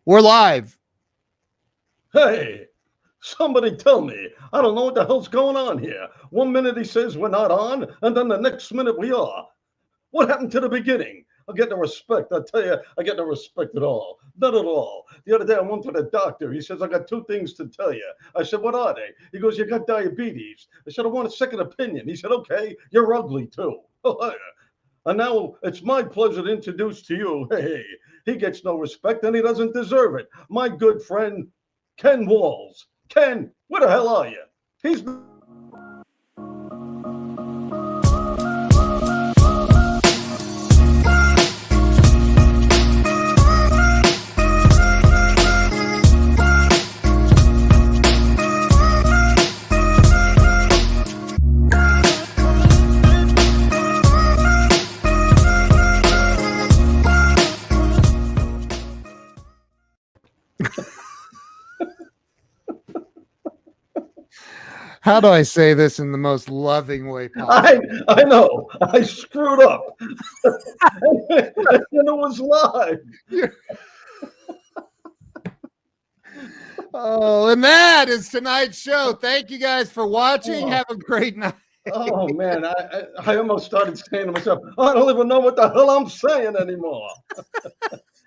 We're live. Hey, somebody tell me. I don't know what the hell's going on here. One minute he says we're not on, and then the next minute we are. What happened to the beginning? I get no respect. I tell you, I get no respect at all. Not at all. The other day I went to the doctor. He says, I got two things to tell you. I said, what are they? He goes, you got diabetes. I said, I want a second opinion. He said, okay, you're ugly too. And now it's my pleasure to introduce to you. Hey, he gets no respect and he doesn't deserve it. My good friend, Ken Walls. Ken, where the hell are you? He's How do I say this in the most loving way I possible? I know. I screwed up. And it was live. Oh, and that is tonight's show. Thank you guys for watching. Oh, Have a great night. oh man, I almost started saying to myself, I don't even know what the hell I'm saying anymore.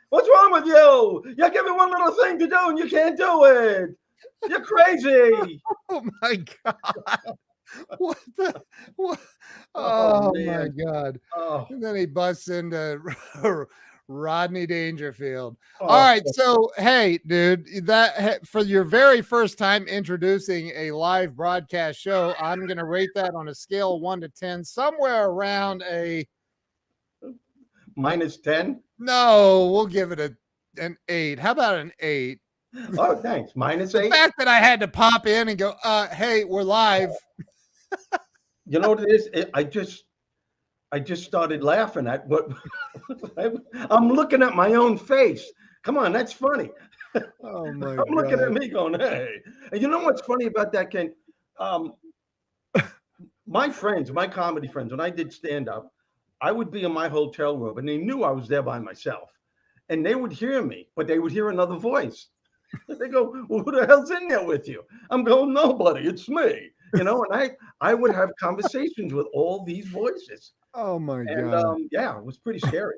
What's wrong with you? You give me one little thing to do and you can't do it. You're crazy. Oh my god. What the what? Oh Oh my man. god. Oh, And then he busts into Rodney Dangerfield. All oh. right, so hey, dude, for your very first time introducing a live broadcast show, I'm gonna rate that on a scale of 1 to 10, somewhere around a Minus 10? no, we'll give it an 8. How about an 8? Oh, thanks. Minus The 8? fact that I had to pop in and go, hey, we're live. You know what it is? I just started laughing at what I'm looking at my own face. Come on, that's funny. Oh my I'm looking at god. me going, hey. And you know what's funny about that, Ken? Um, my friends, my comedy friends, when I did stand up, I would be in my hotel room and they knew I was there by myself. And they would hear me, but they would hear another voice. They go, well, who the hell's in there with you? I'm going, nobody, it's me. And I would have conversations with all these voices. Oh my And god. yeah, it was pretty scary.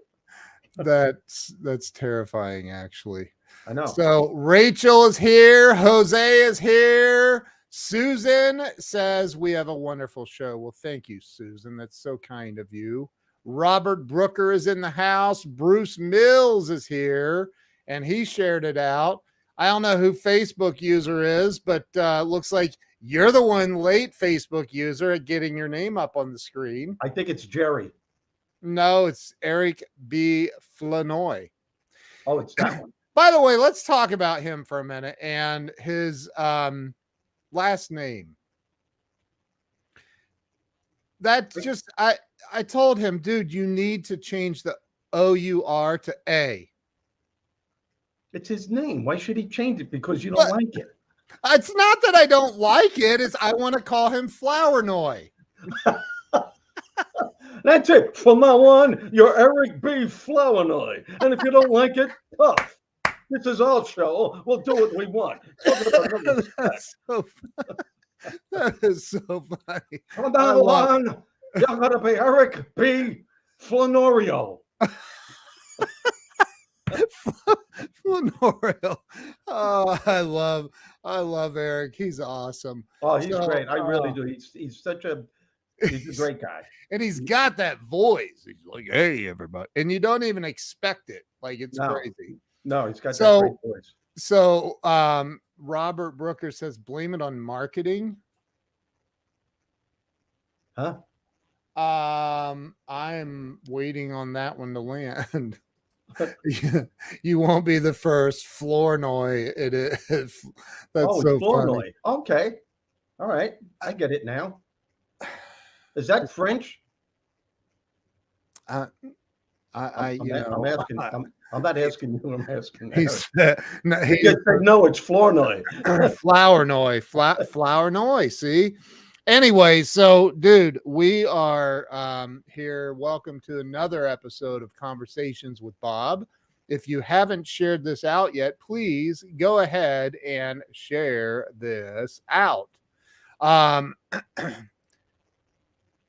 That's terrifying, actually. I know. So Rachel is here, Jose is here. Susan says we have a wonderful show. Well, thank you, Susan. That's so kind of you. Robert Brooker is in the house. Bruce Mills is here, and he shared it out. I don't know who Facebook user is, but looks like you're the one late Facebook user at getting your name up on the screen. I think it's Jerry. No, it's Eric B. Flanoy. Oh, it's that one. By the way, let's talk about him for a minute and his last name. That's just I told him, dude, you need to change the OUR to A. It's his name. Why should he change it? Because you don't But like it. it's not that I don't like it, it's I want to call him Flournoy. That's it. From now on, you're Eric B. Flournoy. And if you don't like it, tough. This is our show. We'll do what we want. Talking about no respect. That's so that is so funny. From I now love on, you're gonna be Eric B. Flanorio. Flonorio. Oh, I love Eric. He's awesome. Oh, he's So, great. I really do. He's such a he's a great guy. and he's got that voice. He's like, "Hey, everybody," and you don't even expect it. Like it's No, crazy. no, he's got that great So, voice. Robert Brooker says, "Blame it on marketing." Huh? I'm waiting on that one to land. You won't be the first. Flournoy, it is. That's Oh, it's so funny. Flournoy. Okay. All right. I get it now. Is that French? I, I'm asking. I'm not asking you. I'm asking. he's no, He just said no. It's Flournoy. Flournoy. See. Anyway, so dude, we are here. Welcome to another episode of Conversations with Bob. if you haven't shared this out yet, please go ahead and share this out.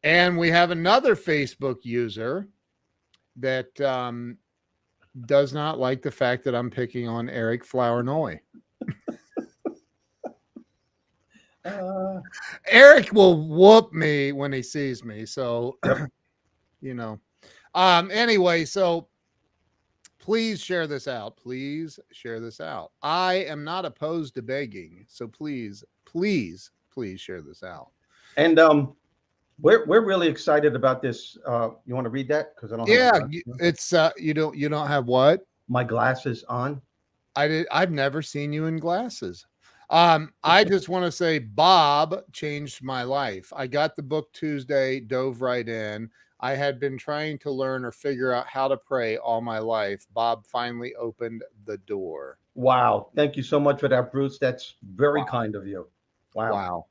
And we have another Facebook user that does not like the fact that I'm picking on Eric Flournoy. Eric will whoop me when he sees me. So, you know, anyway, so please share this out. Please share this out. I am not opposed to begging. So please share this out. And we're really excited about this. You want to read that? Because I don't have it's you don't have what? My glasses on. I've never seen you in glasses. I just want to say Bob changed my life. I got the book Tuesday, dove right in. I had been trying to learn or figure out how to pray all my life. Bob finally opened the door. Wow. Thank you so much for that, Bruce. That's very kind of you. Wow.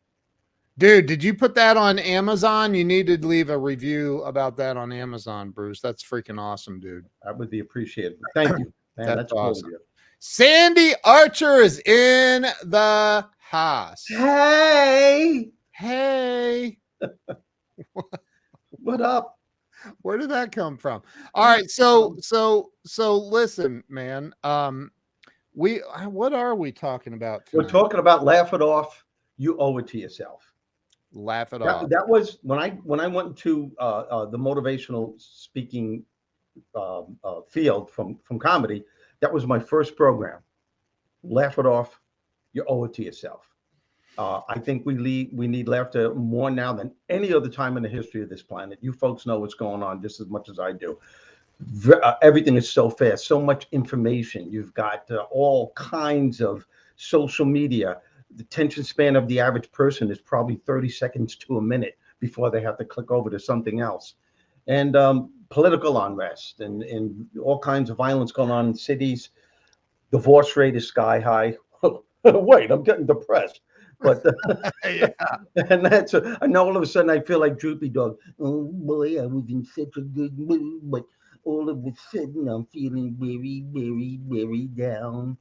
Dude, did you put that on Amazon? You need to leave a review about that on Amazon, Bruce. That's freaking awesome, dude. That would be appreciated. Thank you. Man, that's awesome. Cool of you. Sandy Archer is in the house. Hey. What up? Where did that come from? All right, so listen, man. What are we talking about tonight? We're talking about laugh it off. You owe it to yourself. Laugh it off. That was when I went to the motivational speaking field from comedy. That was my first program. Laugh it off. You owe it to yourself. I think we need laughter more now than any other time in the history of this planet. You folks know what's going on just as much as I do. Everything is so fast, so much information. You've got all kinds of social media. The attention span of the average person is probably 30 seconds to a minute before they have to click over to something else. And political unrest and all kinds of violence going on in cities. Divorce rate is sky high. Wait, I'm getting depressed. But and that's and all of a sudden I feel like Droopy Dog. Oh boy, I was in such a good mood, but all of a sudden I'm feeling very, very, very down.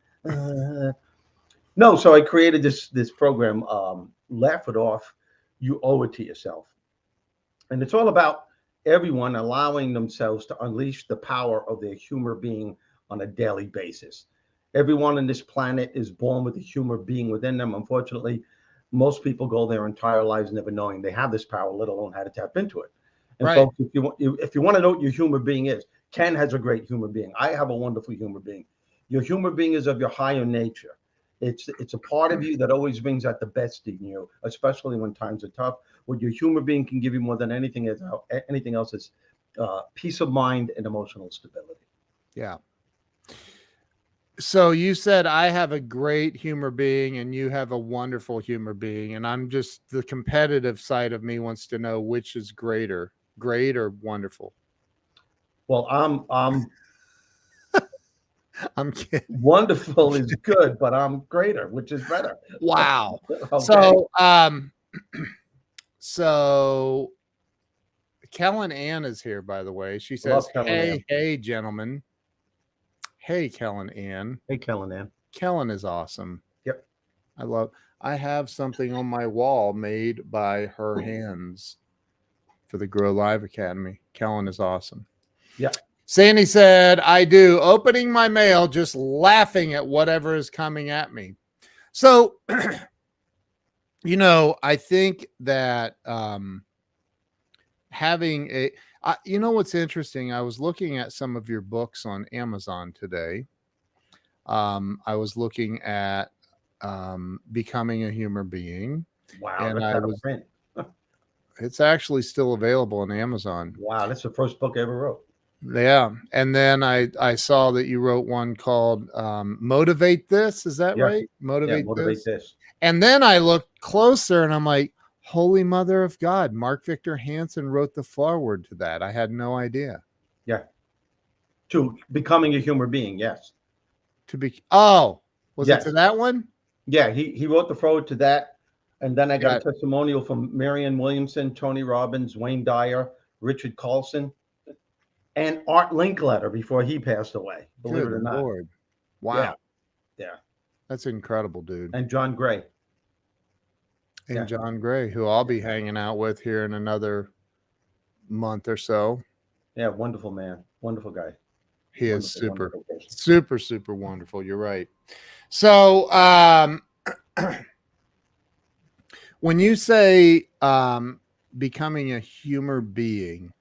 No, so I created this program, Laugh It Off. You owe it to yourself, and it's all about everyone allowing themselves to unleash the power of their humor being on a daily basis. Everyone on this planet is born with a humor being within them. Unfortunately, most people go their entire lives never knowing they have this power, let alone how to tap into it. And folks, if you want to know what your humor being is, Ken has a great humor being. I have a wonderful humor being. Your humor being is of your higher nature. It's a part of you that always brings out the best in you, especially when times are tough. What your humor being can give you more than anything else is peace of mind and emotional stability. Yeah. So you said I have a great humor being and you have a wonderful humor being, and I'm just the competitive side of me wants to know which is greater, great or wonderful. Well, I'm kidding. Wonderful is good, but I'm greater, which is better. Wow. Okay. So Kellen Ann is here, by the way. She says, hey, gentlemen. Hey, Kellen Ann. Hey, Kellen Ann. Kellen is awesome. Yep. I have something on my wall made by her hands for the Grow Live Academy. Kellen is awesome. Yeah. Sandy said, I do. Opening my mail, just laughing at whatever is coming at me. So, I think that having what's interesting? I was looking at some of your books on Amazon today. I was looking at Becoming a Human Being. Wow. And it's actually still available on Amazon. Wow. That's the first book I ever wrote. Yeah. And then I saw that you wrote one called Motivate This. Is that right? Motivate This. And then I looked closer and I'm like, Holy Mother of God, Mark Victor Hansen wrote the foreword to that. I had no idea. Yeah. To Becoming a Human Being. Yes. Was it to that one? Yeah. He wrote the foreword to that. And then I got a testimonial from Marianne Williamson, Tony Robbins, Wayne Dyer, Richard Carlson. and Art Linkletter before he passed away. Believe Good it or not. Lord. Yeah, Wow. yeah. That's incredible, dude. And John Gray. And Yeah. John Gray, who I'll be hanging out with here in another month or so. Yeah, wonderful man. Wonderful guy. He is Wonderful, super, wonderful person. super, super wonderful. You're right. So, when you say becoming a humor being,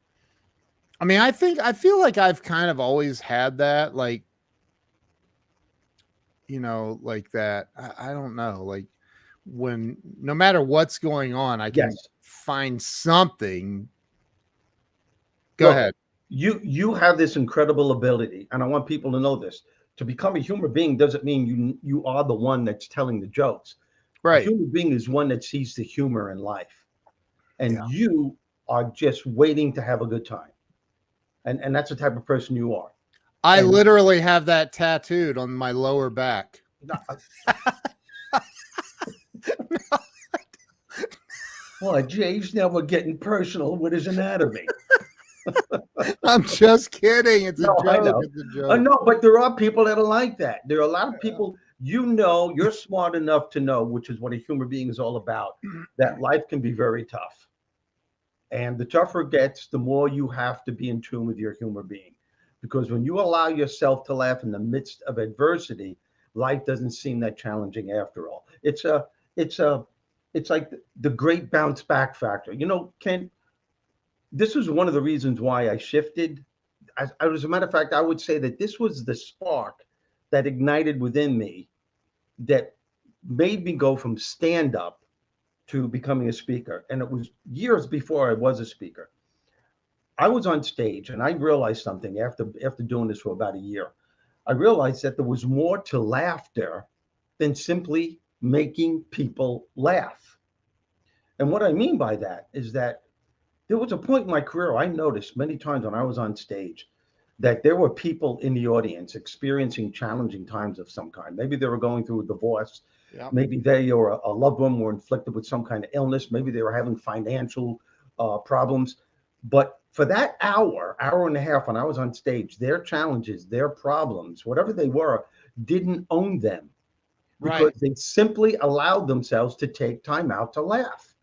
I mean, I feel like I've kind of always had that, like, like that. I don't know, like when no matter what's going on, I can Yes. find something. Go Look, ahead. you have this incredible ability, and I want people to know this. To become a human being doesn't mean you are the one that's telling the jokes. A Right. human being is one that sees the humor in life, Yeah. and you are just waiting to have a good time, and that's the type of person you are. I And literally have that tattooed on my lower back. well, Jay's now we're getting personal with his anatomy. I'm just kidding. It's a No, I joke. know. It's a joke. No, but there are people that are like that. There are a lot of people, you're smart enough to know, which is what a human being is all about, that life can be very tough. And the tougher it gets, the more you have to be in tune with your human being. Because when you allow yourself to laugh in the midst of adversity, life doesn't seem that challenging after all. It's like the great bounce back factor. Ken, this was one of the reasons why I shifted. As a matter of fact, I would say that this was the spark that ignited within me that made me go from stand up to becoming a speaker. And it was years before I was a speaker. I was on stage and I realized something after doing this for about a year. I realized that there was more to laughter than simply making people laugh. And what I mean by that is that there was a point in my career I noticed many times when I was on stage that there were people in the audience experiencing challenging times of some kind. Maybe they were going through a divorce. Yeah. Maybe they or a loved one were inflicted with some kind of illness. Maybe they were having financial problems. But for that hour and a half when I was on stage, their challenges, their problems, whatever they were, didn't own them because Right. they simply allowed themselves to take time out to laugh.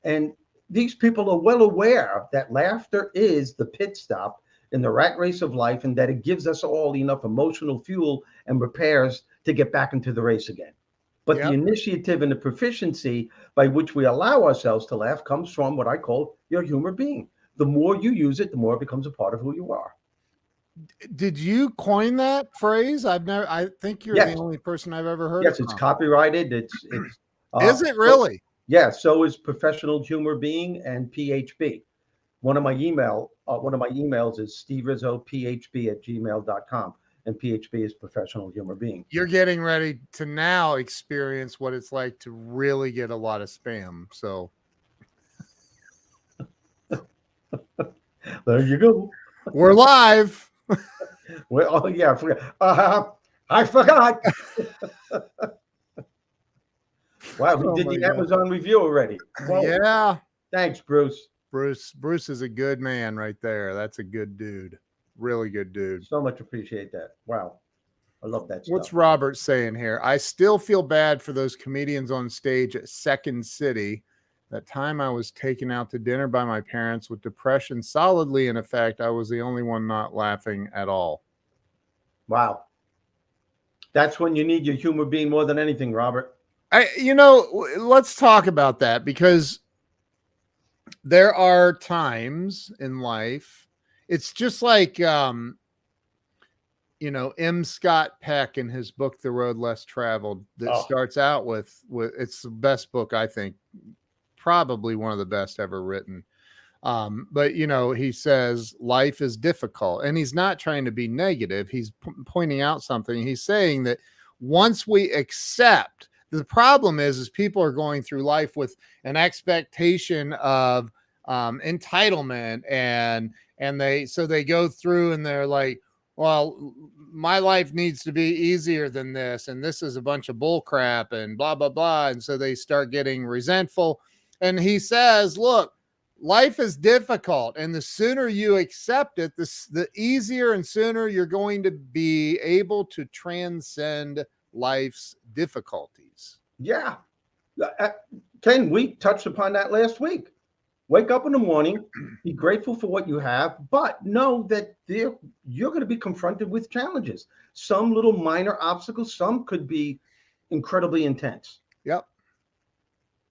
And these people are well aware that laughter is the pit stop in the rat race of life and that it gives us all enough emotional fuel and repairs to get back into the race again. But the Yep. initiative and the proficiency by which we allow ourselves to laugh comes from what I call your humor being. The more you use it, the more it becomes a part of who you are. Did you coin that phrase? I think you're the Yes, only person I've ever heard it yes, it's from. copyrighted. It's Is it so, really? yeah. So is professional humor being and PHB. One of my emails is steverizzophb@gmail.com, and PHB is professional humor being. You're getting ready to now experience what it's like to really get a lot of spam. So There you go. we're live. Well, oh yeah, I forgot. I forgot. Wow, we Oh did my the God. Amazon review already. Whoa. Yeah. Thanks, Bruce. Bruce is a good man right there. That's a good dude. Really good dude. So much appreciate that. Wow. I love that What's stuff. Robert saying here? I still feel bad for those comedians on stage at Second City. That time I was taken out to dinner by my parents with depression solidly in effect. I was the only one not laughing at all. Wow. That's when you need your humor being more than anything, Robert. Let's talk about that because there are times in life. It's just like M. Scott Peck in his book The Road Less Traveled that Oh, starts out with it's the best book, I think, probably one of the best ever written. But he says life is difficult, and he's not trying to be negative. He's pointing out something. He's saying that once we accept, the problem is people are going through life with an expectation of entitlement, and they go through and they're like, well, my life needs to be easier than this, and this is a bunch of bull crap and blah blah blah, and so they start getting resentful. And he says, look, life is difficult, and the sooner you accept it, the easier and sooner you're going to be able to transcend life's difficulties. Yeah. Ken, we touched upon that last week. Wake up in the morning, be grateful for what you have, but know that you're going to be confronted with challenges. Some little minor obstacles, some could be incredibly intense. Yep.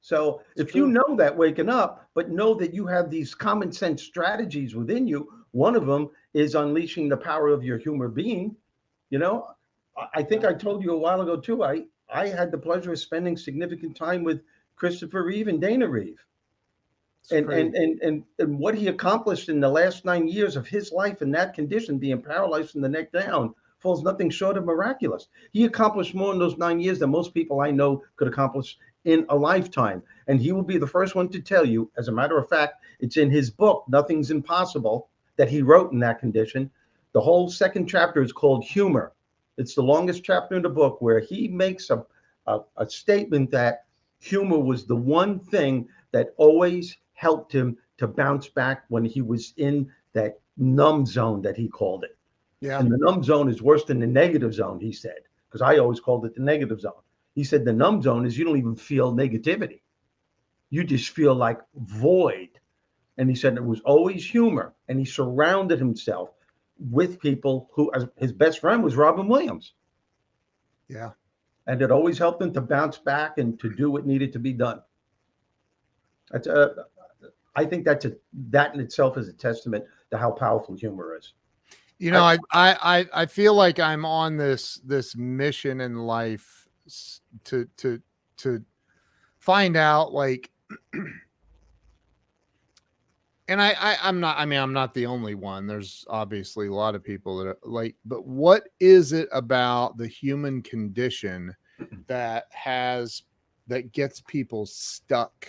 So It's if true. you know that waking up, but know that you have these common sense strategies within you, one of them is unleashing the power of your humor being. You know, I think I told you a while ago too. I had the pleasure of spending significant time with Christopher Reeve and Dana Reeve. It's And, crazy. and what he accomplished in the last 9 years of his life in that condition, being paralyzed from the neck down, falls nothing short of miraculous. He accomplished more in those 9 years than most people I know could accomplish in a lifetime. And he will be the first one to tell you, as a matter of fact, it's in his book, Nothing's Impossible, that he wrote in that condition. The whole second chapter is called Humor. It's the longest chapter in the book, where he makes a statement that humor was the one thing that always helped him to bounce back when he was in that numb zone, that he called it. Yeah. And the numb zone is worse than the negative zone, he said, because I always called it the negative zone. He said the numb zone is you don't even feel negativity. You just feel like void. And he said it was always humor. And he surrounded himself with people who, as his best friend was Robin Williams. Yeah. And it always helped him to bounce back and to do what needed to be done. That's I think that in itself is a testament to how powerful humor is. You know, I feel like I'm on this mission in life to find out, like, and I'm not the only one. There's obviously a lot of people that are like, but what is it about the human condition that gets people stuck,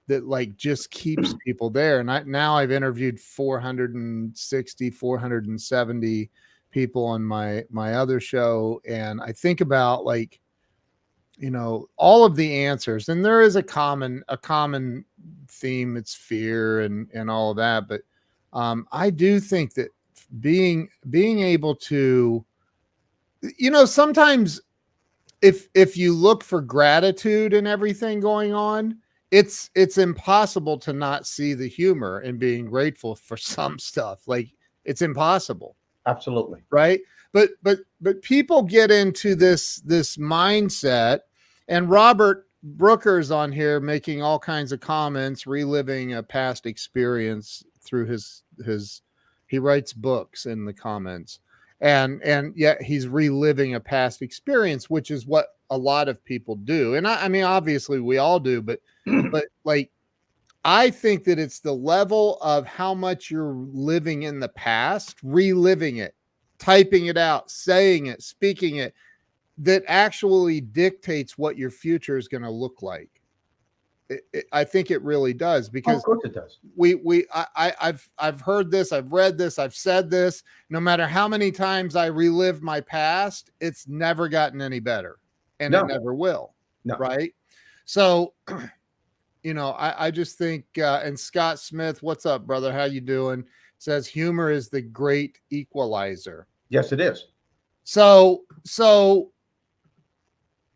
that like just keeps people there? And now I've interviewed 460, 470 people on my other show. And I think about, like, you know, all of the answers, and there is a common theme. It's fear and all of that. But I do think that being able to, you know, sometimes if you look for gratitude in everything going on, it's impossible to not see the humor and being grateful for some stuff. Like, it's impossible. Absolutely. Right. But people get into this mindset, and Robert Brooker's on here making all kinds of comments, reliving a past experience through his he writes books in the comments, and yet he's reliving a past experience, which is what a lot of people do. And I mean, obviously we all do, but like, I think that it's the level of how much you're living in the past, reliving it, typing it out, saying it, speaking it, that actually dictates what your future is going to look like. I think it really does, because of course it does. I've heard this, I've read this, I've said this. No matter how many times I relive my past, it's never gotten any better, and it never will. No. Right? So, you know, I just think, and Scott Smith, what's up, brother? How you doing? Says humor is the great equalizer. Yes, it is. So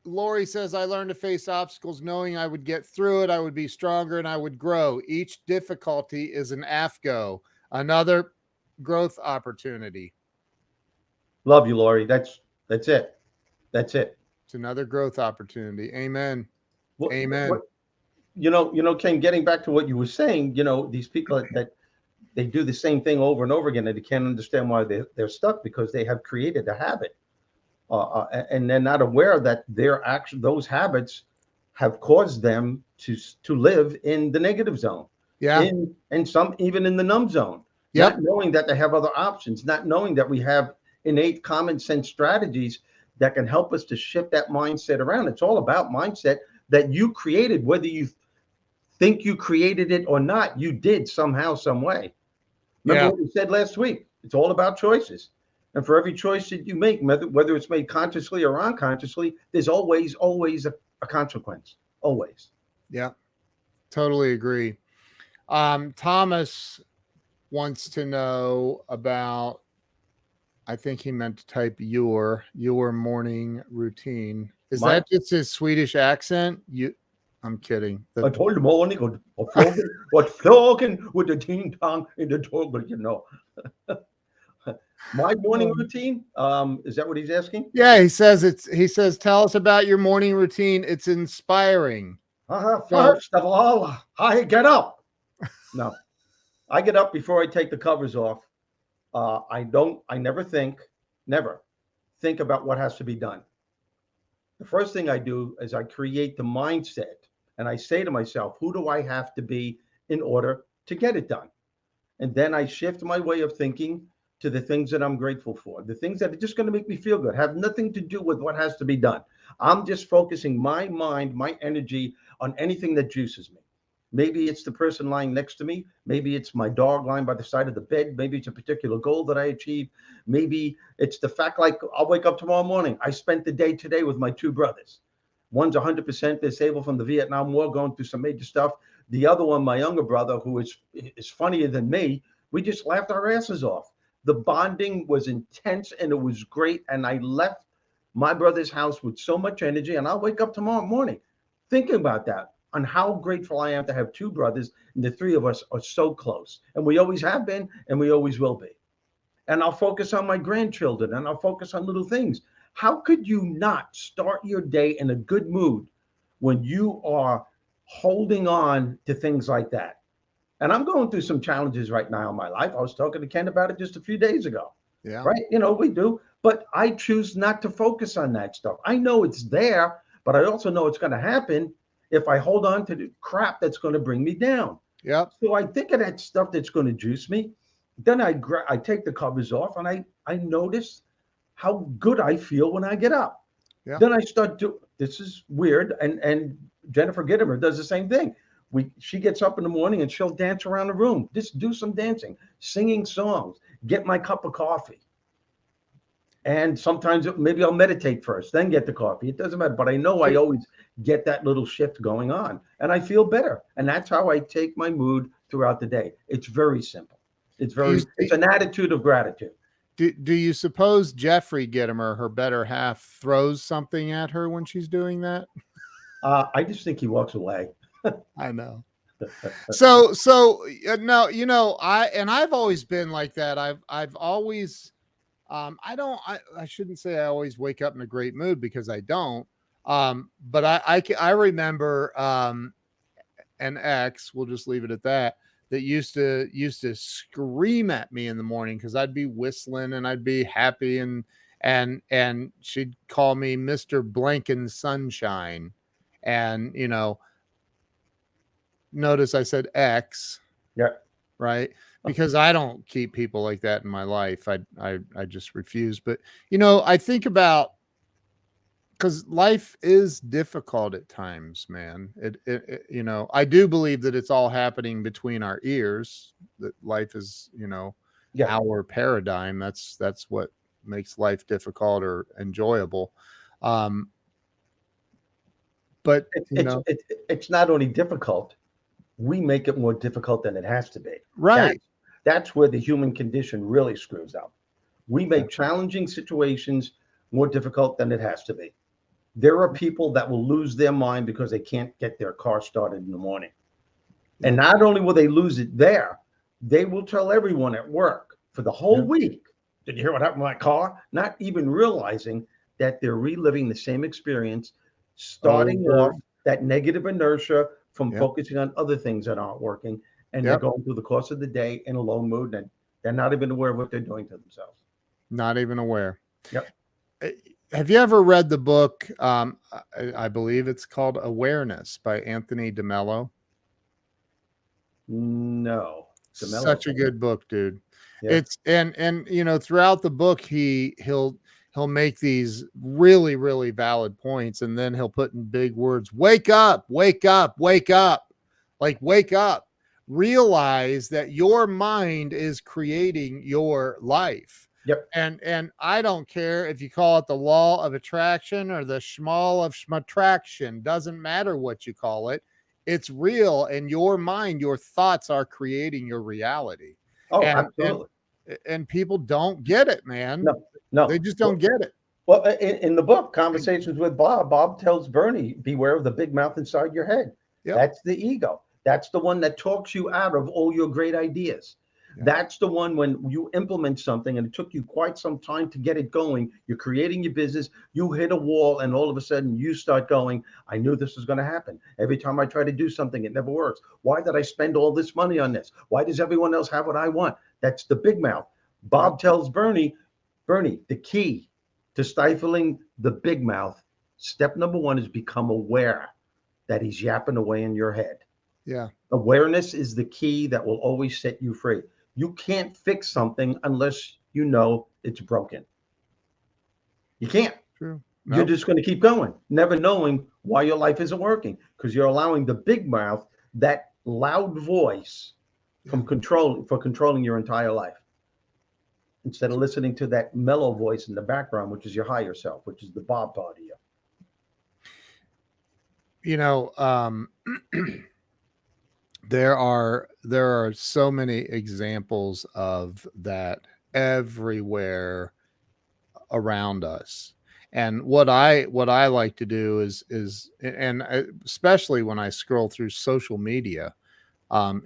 Lori says, I learned to face obstacles knowing I would get through it. I would be stronger and I would grow. Each difficulty is an AFGO, another growth opportunity. Love you, Lori. That's it. That's it. It's another growth opportunity. Amen. Amen. You know, Ken, getting back to what you were saying, you know, these people that they do the same thing over and over again, and they can't understand why they're stuck, because they have created a habit. And they're not aware that those habits have caused them to live in the negative zone. Yeah. And some even in the numb zone. Yep. Not knowing that they have other options, not knowing that we have innate common sense strategies that can help us to shift that mindset around. It's all about mindset that you created, whether you think you created it or not, you did somehow, some way. Remember what we said last week? It's all about choices. And for every choice that you make, whether it's made consciously or unconsciously, there's always a consequence. Always. Yeah, totally agree. Thomas wants to know about, I think he meant to type your morning routine. Is My that just his Swedish accent? I'm kidding. I told the morning what flogging with the ting tong in the toggle, My morning routine, is that what he's asking? Yeah, he says tell us about your morning routine. It's inspiring. So First of all, I get up. No, I get up before I take the covers off. I never think about what has to be done. The first thing I do is I create the mindset and I say to myself, who do I have to be in order to get it done? And then I shift my way of thinking to the things that I'm grateful for, the things that are just going to make me feel good, have nothing to do with what has to be done. I'm just focusing my mind, my energy on anything that juices me. Maybe it's the person lying next to me. Maybe it's my dog lying by the side of the bed. Maybe it's a particular goal that I achieved. Maybe it's the fact, like, I'll wake up tomorrow morning. I spent the day today with my two brothers. One's 100% disabled from the Vietnam War, going through some major stuff. The other one, my younger brother, who is funnier than me, we just laughed our asses off. The bonding was intense and it was great. And I left my brother's house with so much energy. And I'll wake up tomorrow morning thinking about that, on how grateful I am to have two brothers. And the three of us are so close. And we always have been and we always will be. And I'll focus on my grandchildren and I'll focus on little things. How could you not start your day in a good mood when you are holding on to things like that? And I'm going through some challenges right now in my life. I was talking to Ken about it just a few days ago. yeah. Right? We do. But I choose not to focus on that stuff. I know it's there, but I also know it's going to happen if I hold on to the crap that's going to bring me down. Yep. So I think of that stuff that's going to juice me. Then I take the covers off and I notice how good I feel when I get up. Yeah. Then I start to, this is weird. And Jennifer Gittimer does the same thing. She gets up in the morning and she'll dance around the room, just do some dancing, singing songs, get my cup of coffee. And sometimes maybe I'll meditate first, then get the coffee. It doesn't matter. But I know I always get that little shift going on and I feel better. And that's how I take my mood throughout the day. It's very simple. It's an attitude of gratitude. Do you suppose Jeffrey Gittimer, her better half, throws something at her when she's doing that? I just think he walks away. I know. So no, I've always been like that. I've always, I shouldn't say I always wake up in a great mood, because I don't. But I remember, an ex, we'll just leave it at that, that used to scream at me in the morning because I'd be whistling and I'd be happy, and she'd call me Mr. Blanken Sunshine. And notice I said ex. Yeah. Right. Because I don't keep people like that in my life. I just refuse. But I think about, because life is difficult at times, man. It I do believe that it's all happening between our ears, that life is, our paradigm. That's what makes life difficult or enjoyable. But it's not only difficult, we make it more difficult than it has to be. Right. That's where the human condition really screws up. We make challenging situations more difficult than it has to be. There are people that will lose their mind because they can't get their car started in the morning. And not only will they lose it there, they will tell everyone at work for the whole week, did you hear what happened to my car? Not even realizing that they're reliving the same experience, starting off that negative inertia from focusing on other things that aren't working. And they're going through the course of the day in a low mood, and they're not even aware of what they're doing to themselves. Not even aware. Yep. Have you ever read the book? I believe it's called Awareness by Anthony DeMello. No. Such a good book, dude. Yeah. It's and throughout the book he'll make these really, really valid points, and then he'll put in big words, wake up, wake up, wake up. Like, wake up. Realize that your mind is creating your life. Yep. And I don't care if you call it the law of attraction or the schmall of schmattraction. Doesn't matter what you call it. It's real, and your mind, your thoughts are creating your reality. Oh, And absolutely. people don't get it, man. No, They no. just don't get it. Well, in the book, Conversations with Bob, Bob tells Bernie, beware of the big mouth inside your head. Yep. That's the ego. That's the one that talks you out of all your great ideas. Yep. That's the one when you implement something and it took you quite some time to get it going. You're creating your business, you hit a wall, and all of a sudden you start going, I knew this was going to happen. Every time I try to do something, it never works. Why did I spend all this money on this? Why does everyone else have what I want? That's the big mouth. Bob tells Bernie, the key to stifling the big mouth, step number one is become aware that he's yapping away in your head. Yeah. Awareness is the key that will always set you free. You can't fix something unless you know it's broken. You can't. True. You're Nope. just going to keep going, never knowing why your life isn't working because you're allowing the big mouth, that loud voice, from controlling your entire life, instead of listening to that mellow voice in the background, which is your higher self, which is the Bob part of you. You know, there are so many examples of that everywhere around us. And what I like to do is and especially when I scroll through social media,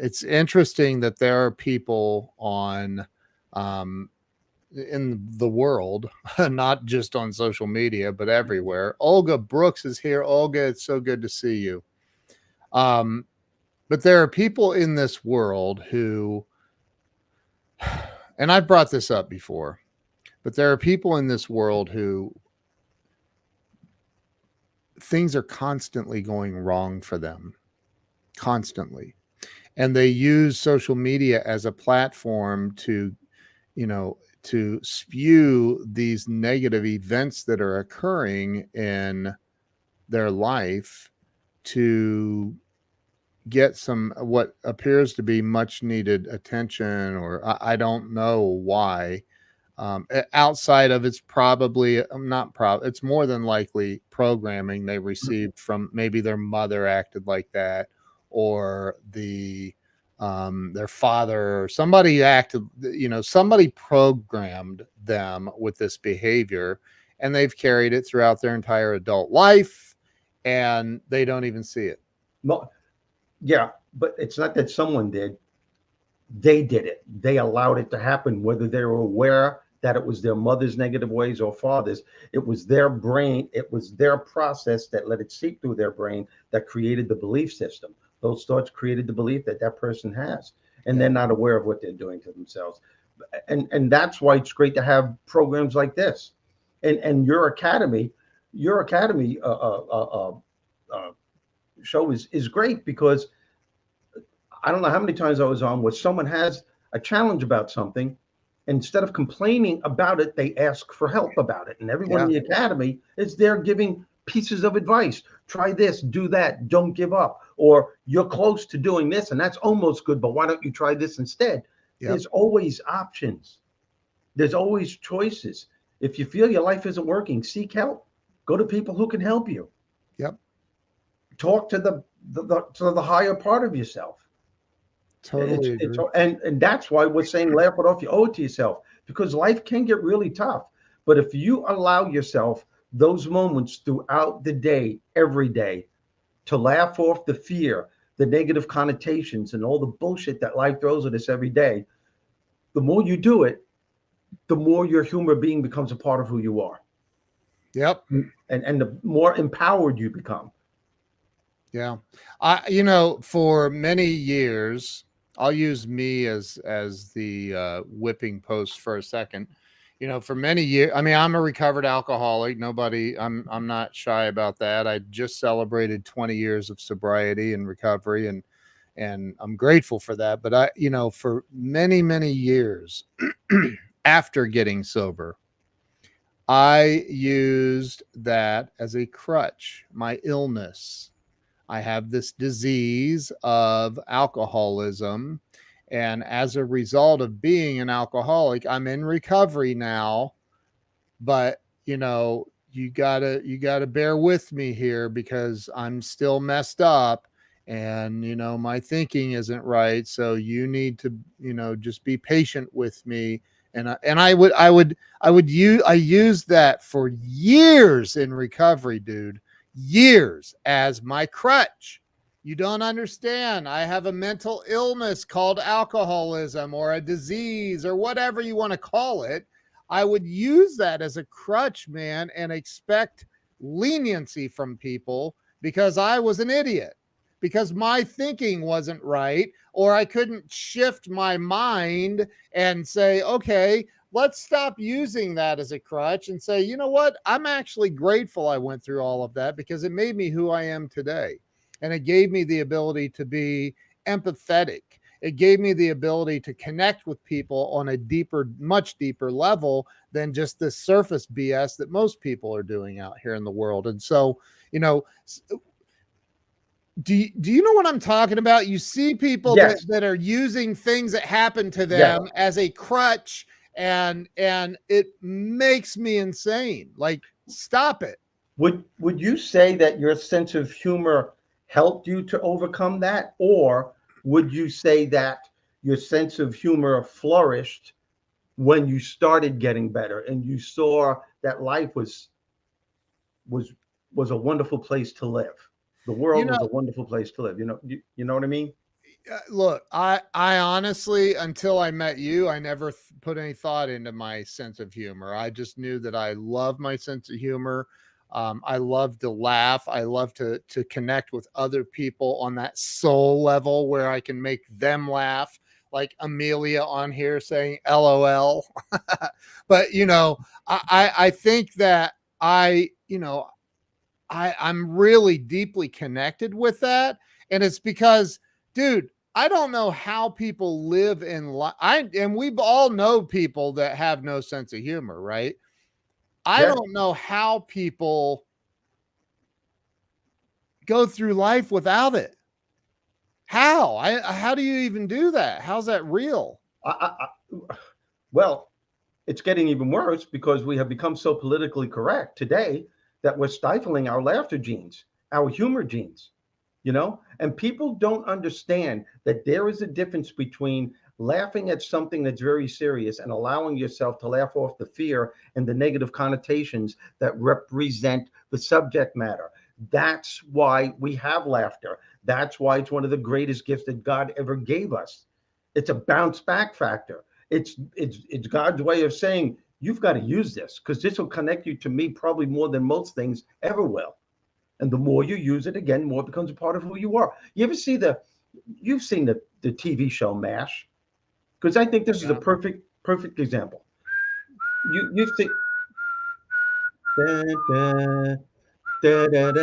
it's interesting that there are people on in the world, not just on social media, but everywhere. Olga Brooks is here. Olga, it's so good to see you. But there are people in this world who, and I've brought this up before, but there are people in this world who things are constantly going wrong for them, constantly. And they use social media as a platform to, to spew these negative events that are occurring in their life to get some what appears to be much needed attention, or I don't know why. Outside of it's probably it's more than likely programming they received from maybe their mother acted like that, or their father or somebody acted, somebody programmed them with this behavior, and they've carried it throughout their entire adult life, and they don't even see it. No, yeah, but it's not that someone did. They did it. They allowed it to happen, whether they were aware that it was their mother's negative ways or father's. It was their brain. It was their process that let it seep through their brain that created the belief system. Those thoughts created the belief that that person has, and they're not aware of what they're doing to themselves. And that's why it's great to have programs like this, and your academy show is great, because I don't know how many times I was on where someone has a challenge about something. Instead of complaining about it, they ask for help about it. And everyone in the academy is there giving pieces of advice. Try this, do that, don't give up. Or you're close to doing this and that's almost good, but why don't you try this instead? Yep. There's always options. There's always choices. If you feel your life isn't working, seek help. Go to people who can help you. Yep. Talk to the higher part of yourself. Totally agree. And that's why we're saying laugh it off. You owe it to yourself, because life can get really tough. But if you allow yourself those moments throughout the day, every day, to laugh off the fear, the negative connotations, and all the bullshit that life throws at us every day, the more you do it, the more your human being becomes a part of who you are. Yep. And the more empowered you become. Yeah. For many years, I'll use me as the whipping post for a second. For many years, I mean, I'm a recovered alcoholic. I'm not shy about that. I just celebrated 20 years of sobriety and recovery, and I'm grateful for that. But for many, many years after getting sober, I used that as a crutch, my illness. I have this disease of alcoholism. And as a result of being an alcoholic, I'm in recovery now. But, you gotta bear with me here, because I'm still messed up. and my thinking isn't right, so you need to just be patient with me. And I used that for years in recovery, dude, years, as my crutch. You don't understand. I have a mental illness called alcoholism, or a disease, or whatever you want to call it. I would use that as a crutch, man, and expect leniency from people because I was an idiot, because my thinking wasn't right, or I couldn't shift my mind and say, okay, let's stop using that as a crutch and say, you know what? I'm actually grateful I went through all of that because it made me who I am today. And it gave me the ability to be empathetic. It gave me the ability to connect with people on a deeper, much deeper level than just the surface BS that most people are doing out here in the world. And so, do you know what I'm talking about? You see people Yes. that are using things that happen to Yes. them as a crutch, and it makes me insane. Like, stop it. Would you say that your sense of humor helped you to overcome that, or would you say that your sense of humor flourished when you started getting better and you saw that life was was a wonderful place to live? The You world know, was a wonderful place to live. You know what I mean? look, I honestly, until I met you, I never put any thought into my sense of humor. I just knew that I love my sense of humor. I love to laugh. I love to connect with other people on that soul level where I can make them laugh, like Amelia on here saying LOL. But I think that I'm really deeply connected with that. And it's because, dude, I don't know how people live in life. And we all know people that have no sense of humor, right? I Yeah. don't know how people go through life without it. How do you even do that? How's that real? Well, it's getting even worse because we have become so politically correct today that we're stifling our laughter genes, our humor genes, and people don't understand that there is a difference between laughing at something that's very serious and allowing yourself to laugh off the fear and the negative connotations that represent the subject matter. That's why we have laughter. That's why it's one of the greatest gifts that God ever gave us. It's a bounce back factor. It's God's way of saying you've got to use this because this will connect you to me probably more than most things ever will. And the more you use it, again, more it becomes a part of who you are. You've seen the TV show MASH, because I think this is a Yeah. perfect example. You think. Da, da, da, da,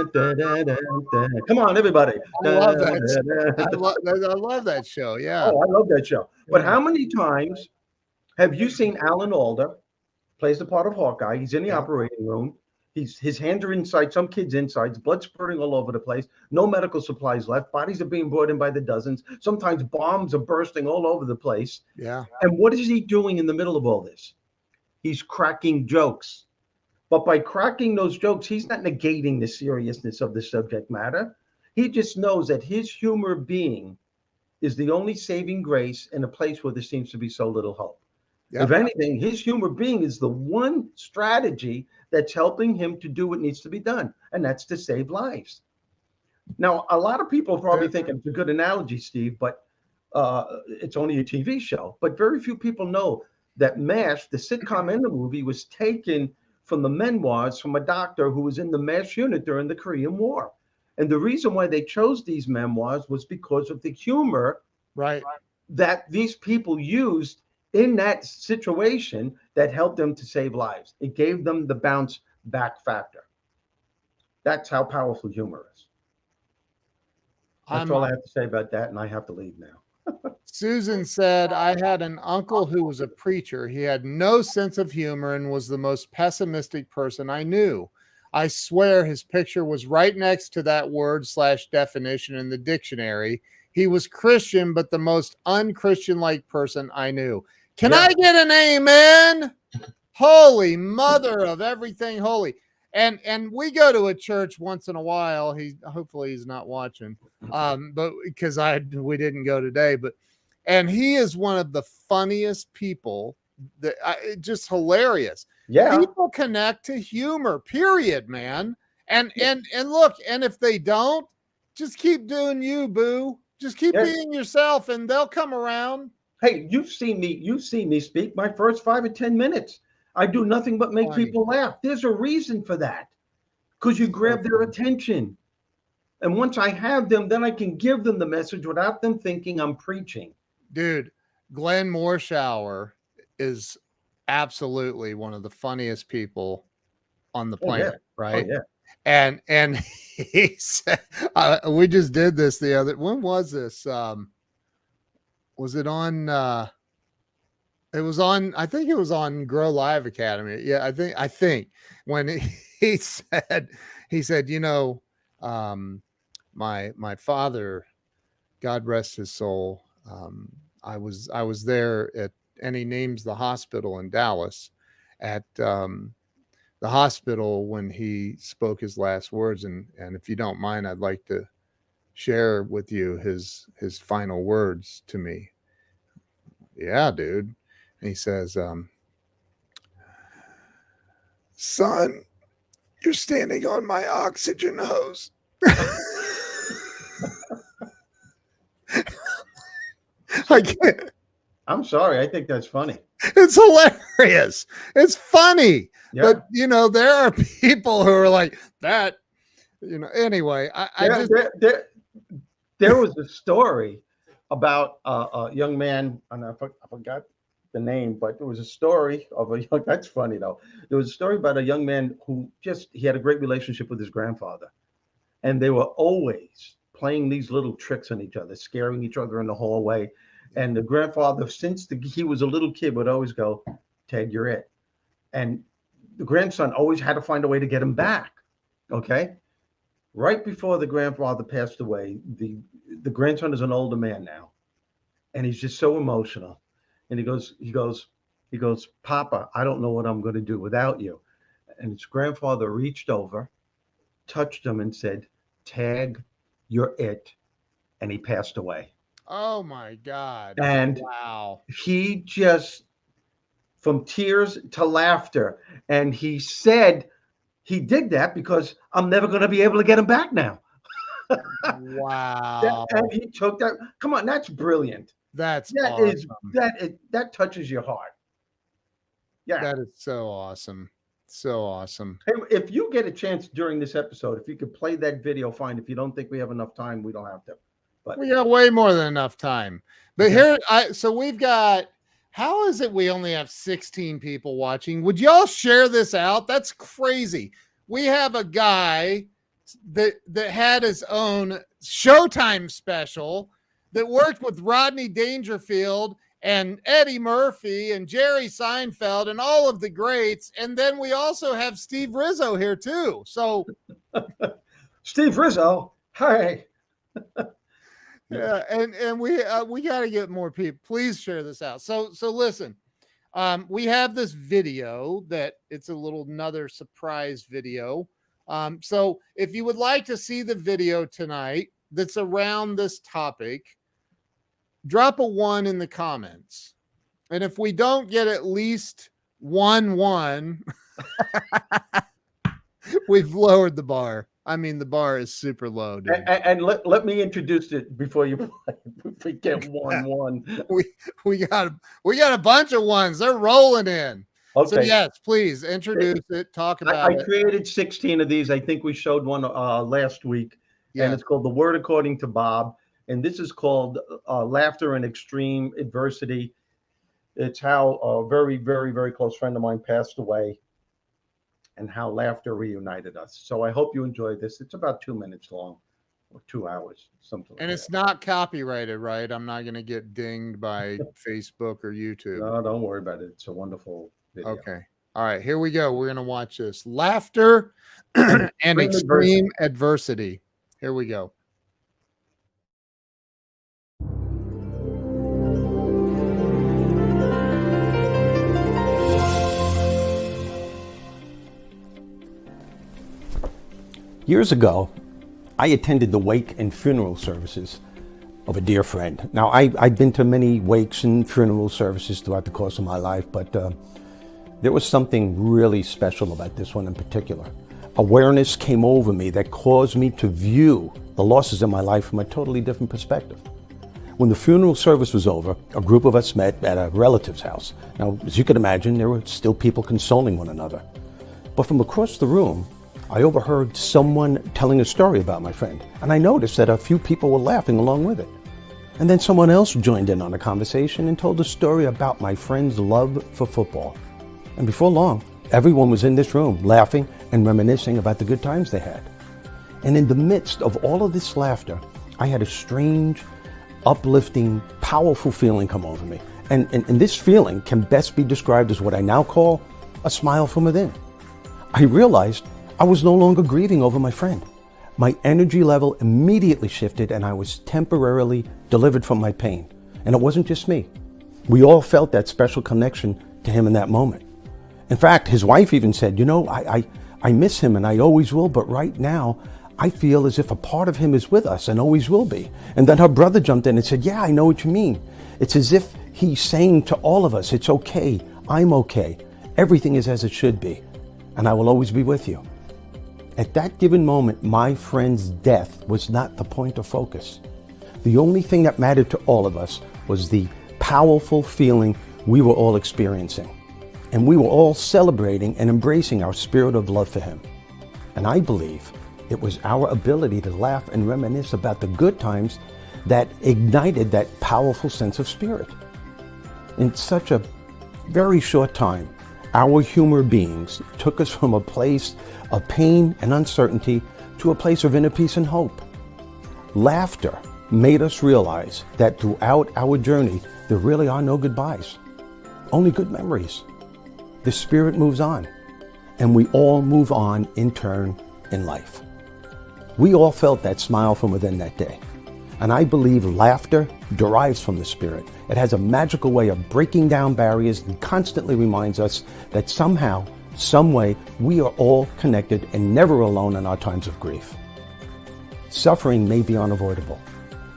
da, da, da, da. Come on, everybody. I Da, love that. da, da. I love that show. Yeah. Oh, I love that show. But Yeah. how many times have you seen Alan Alda plays the part of Hawkeye? He's in the Yeah. operating room. His hands are inside some kid's insides, blood spurting all over the place. No medical supplies left. Bodies are being brought in by the dozens. Sometimes bombs are bursting all over the place. Yeah. And what is he doing in the middle of all this? He's cracking jokes. But by cracking those jokes, he's not negating the seriousness of the subject matter. He just knows that his humor being is the only saving grace in a place where there seems to be so little hope. If Yep. anything, his humor being is the one strategy that's helping him to do what needs to be done, and that's to save lives. Now, a lot of people are probably thinking it's a good analogy, Steve, but it's only a TV show. But very few people know that MASH, the sitcom and the movie, was taken from the memoirs from a doctor who was in the MASH unit during the Korean War. And the reason why they chose these memoirs was because of the humor Right. that these people used in that situation that helped them to save lives. It gave them the bounce back factor. That's how powerful humor is. That's I'm all I have to say about that, and I have to leave now. Susan said, I had an uncle who was a preacher. He had no sense of humor and was the most pessimistic person I knew. I swear his picture was right next to that word/definition in the dictionary. He was Christian, but the most unchristian like person I knew. Can I get an amen? Holy mother of everything holy. and we go to a church once in a while. Hopefully he's not watching, but because we didn't go today, and he is one of the funniest people just hilarious. Yeah. People connect to humor, period, man. And look, and if they don't, just keep doing you, boo. Just keep being yourself, and they'll come around. Hey, you've seen me speak my first 5 or 10 minutes. I do nothing but make people laugh. There's a reason for that, because you grab their attention. And once I have them, then I can give them the message without them thinking I'm preaching. Dude, Glenn Morshower is absolutely one of the funniest people on the planet, right? Oh, yeah. And he said, we just did this when was this? Was it on, it was on, I think it was on Grow Live Academy. Yeah, I think when he said, my father, God rest his soul, I was there and he names the hospital in Dallas at the hospital when he spoke his last words. And if you don't mind, I'd like to share with you his final words to me. Yeah, dude. And he says, son, you're standing on my oxygen hose. I can't. I'm sorry. I think that's funny. It's hilarious. It's funny. Yeah. But, there are people who are like that, anyway. There was a story about a young man, and I forgot the name, but there was a story of that's funny though. There was a story about a young man who he had a great relationship with his grandfather. And they were always playing these little tricks on each other, scaring each other in the hallway. And the grandfather, since he was a little kid, would always go, Ted, you're it. And the grandson always had to find a way to get him back. Okay. Right before the grandfather passed away, the grandson is an older man now. And he's just so emotional. And he goes, Papa, I don't know what I'm going to do without you. And his grandfather reached over, touched him and said, Tag, you're it. And he passed away. Oh my God. And wow. He just, from tears to laughter. And he said he did that because I'm never going to be able to get him back now. Wow. And he took that. Come on, that's brilliant. That awesome. That touches your heart. Yeah. That is so awesome. So awesome. Hey, if you get a chance during this episode, if you could play that video, fine. If you don't think we have enough time, we don't have to. But we got way more than enough time. But so we've got, how is it we only have 16 people watching? Would y'all share this out? That's crazy. We have a guy that had his own Showtime special that worked with Rodney Dangerfield and Eddie Murphy and Jerry Seinfeld and all of the greats. And then we also have Steve Rizzo here too. So Steve Rizzo, hi. Yeah, and we got to get more people. Please share this out. So listen, we have this video that it's another surprise video. So if you would like to see the video tonight that's around this topic, drop a 1 in the comments. And if we don't get at least 1, we've lowered the bar. I mean, the bar is super low, dude. And let me introduce it before you play. If we get 1. We got a bunch of ones. They're rolling in. Okay. So yes, please introduce it. Talk about it. I created 16 of these. I think we showed one last week. Yeah. And it's called The Word According to Bob. And this is called Laughter in Extreme Adversity. It's how a very, very, very close friend of mine passed away and how laughter reunited us. So I hope you enjoyed this. It's about 2 minutes long or 2 hours, something like that. And it's not copyrighted, right? I'm not going to get dinged by Facebook or YouTube. No, don't worry about it. It's a wonderful video. Okay. All right, here we go. We're going to watch this. Laughter and extreme adversity. Here we go. Years ago, I attended the wake and funeral services of a dear friend. Now, I've been to many wakes and funeral services throughout the course of my life, but there was something really special about this one in particular. Awareness came over me that caused me to view the losses in my life from a totally different perspective. When the funeral service was over, a group of us met at a relative's house. Now, as you can imagine, there were still people consoling one another. But from across the room, I overheard someone telling a story about my friend, and I noticed that a few people were laughing along with it. And then someone else joined in on the conversation and told a story about my friend's love for football. And before long, everyone was in this room laughing and reminiscing about the good times they had. And in the midst of all of this laughter, I had a strange, uplifting, powerful feeling come over me. And this feeling can best be described as what I now call a smile from within. I realized I was no longer grieving over my friend. My energy level immediately shifted and I was temporarily delivered from my pain. And it wasn't just me. We all felt that special connection to him in that moment. In fact, his wife even said, I miss him and I always will, but right now I feel as if a part of him is with us and always will be. And then her brother jumped in and said, yeah, I know what you mean. It's as if he's saying to all of us, it's okay, I'm okay. Everything is as it should be. And I will always be with you. At that given moment, my friend's death was not the point of focus. The only thing that mattered to all of us was the powerful feeling we were all experiencing. And we were all celebrating and embracing our spirit of love for him. And I believe it was our ability to laugh and reminisce about the good times that ignited that powerful sense of spirit. In such a very short time, our humor beings took us from a place of pain and uncertainty to a place of inner peace and hope. Laughter made us realize that throughout our journey, there really are no goodbyes, only good memories. The spirit moves on, and we all move on in turn in life. We all felt that smile from within that day. And I believe laughter derives from the spirit. It has a magical way of breaking down barriers and constantly reminds us that somehow, some way, we are all connected and never alone in our times of grief. Suffering may be unavoidable,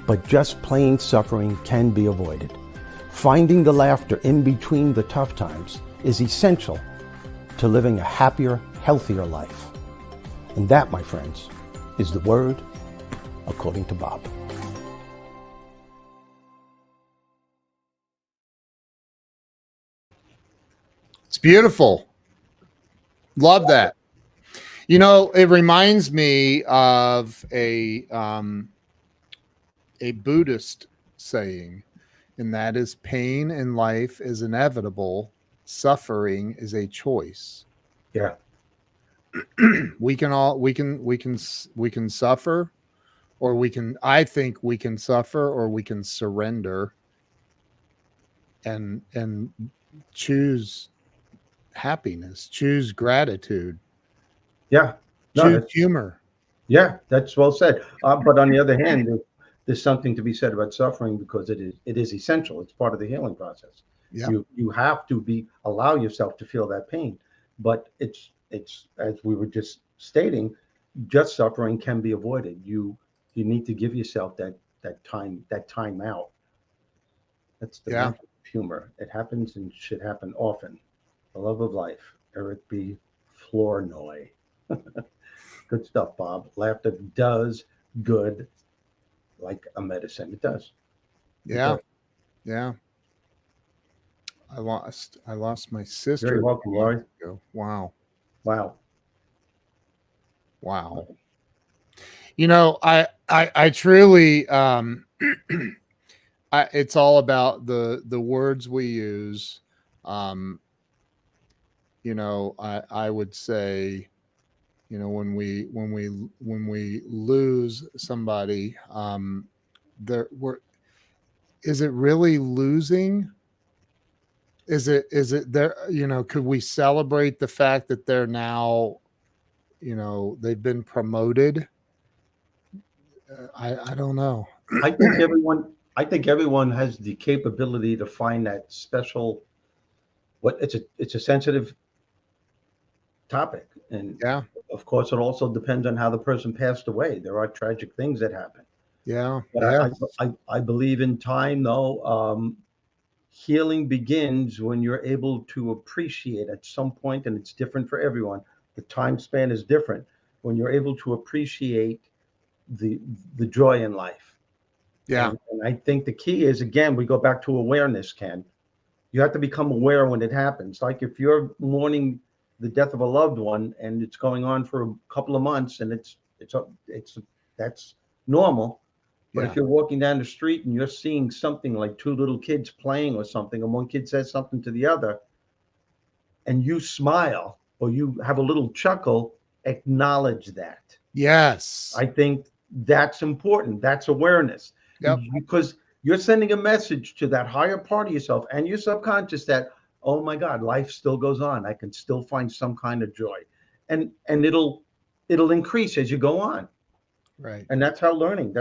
but just plain suffering can be avoided. Finding the laughter in between the tough times is essential to living a happier, healthier life. And that, my friends, is the word according to Bob. It's beautiful. Love that. It reminds me of a Buddhist saying, and that is, pain in life is inevitable. Suffering is a choice. Yeah. We can suffer, or I think we can suffer, or we can surrender and choose happiness, choose gratitude. Yeah. Choose humor. Yeah, that's well said. But on the other hand, there's something to be said about suffering because it is essential. It's part of the healing process. Yeah. You have to allow yourself to feel that pain, but it's as we were just stating, just suffering can be avoided. You need to give yourself that time out. That's the magic of humor. It happens and should happen often. The love of life, Eric B. Flournoy. Good stuff, Bob. Laughter does good like a medicine. It does. Yeah. Yeah. I lost my sister. Very welcome, Laurie. Wow. Wow. I truly it's all about the words we use. I would say, when we lose somebody, is it really losing? Is it there? Could we celebrate the fact that they're now, they've been promoted? I don't know. I think everyone has the capability to find that special. It's a sensitive topic, and of course, it also depends on how the person passed away. There are tragic things that happen. Yeah. But Yeah. I believe in time, though. Healing begins when you're able to appreciate at some point, and it's different for everyone. The time span is different. When you're able to appreciate the the joy in life, Yeah. and I think the key is, again, we go back to awareness. Ken, you have to become aware when it happens. Like if you're mourning the death of a loved one and it's going on for a couple of months, and it's that's normal. But if Yeah. you're walking down the street and you're seeing something like two little kids playing or something, and one kid says something to the other, and you smile or you have a little chuckle, acknowledge that. Yes. I think that's important. That's awareness. Yep. Because you're sending a message to that higher part of yourself and your subconscious that, oh my God, life still goes on. I can still find some kind of joy. And it'll increase as you go on. Right. And that's how learning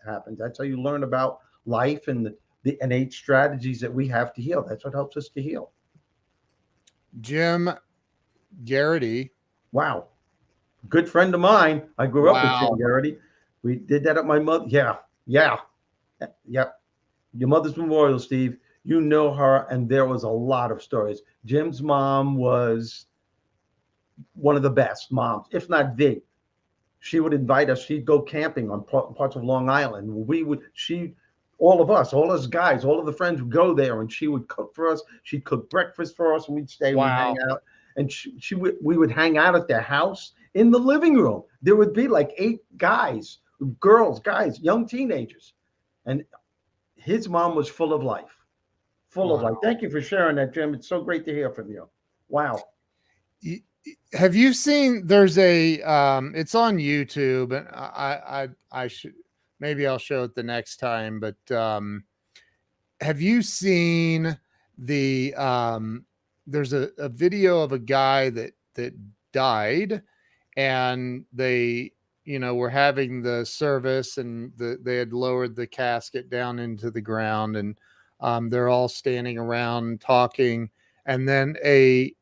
happens. That's how you learn about life and the innate strategies that we have to heal. That's what helps us to heal. Jim Garrity. Wow. Good friend of mine. I grew up with Jim Wow. Garrity. We did that at my mother. Yeah. Yeah. Your mother's memorial, Steve. You know her, and there was a lot of stories. Jim's mom was one of the best moms, if not the. She would invite us. She'd go camping on parts of Long Island. All of us, all us guys, all of the friends would go there, and she would cook for us. She'd cook breakfast for us, and we'd stay and we'd hang Wow. out. And we would hang out at their house in the living room. There would be like 8 guys, girls, guys, young teenagers, and his mom was full of life, full of Wow. life. Thank you for sharing that, Jim. It's so great to hear from you. Wow. Have you seen there's a it's on YouTube, and I should, maybe I'll show it the next time, but have you seen the there's a video of a guy that died, and they, were having the service, and they had lowered the casket down into the ground, and they're all standing around talking, and then a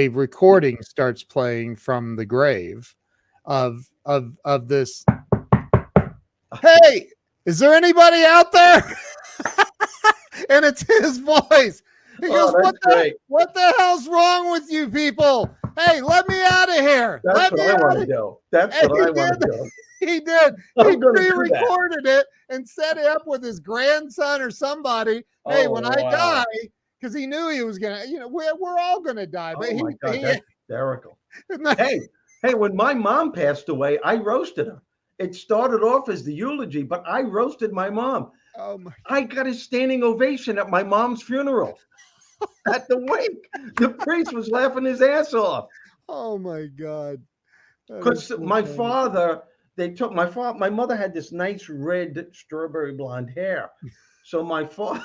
recording starts playing from the grave of this. Hey, is there anybody out there? And it's his voice. He goes, That's great. what the hell's wrong with you people? Hey, let me out of here. That's Let what me I out want of to do. That's what I want to do. He did. He I'm gonna do that. pre-recorded it and set it up with his grandson or somebody. Hey, when I die, because he knew he was gonna, we're all gonna die. But Oh my God, that's hysterical. he Hey, when my mom passed away, I roasted her. It started off as the eulogy, but I roasted my mom. oh my, I got a standing ovation at my mom's funeral. At the wake, the priest was laughing his ass off. oh my God. Because my father, my mother had this nice red strawberry blonde hair. So my father,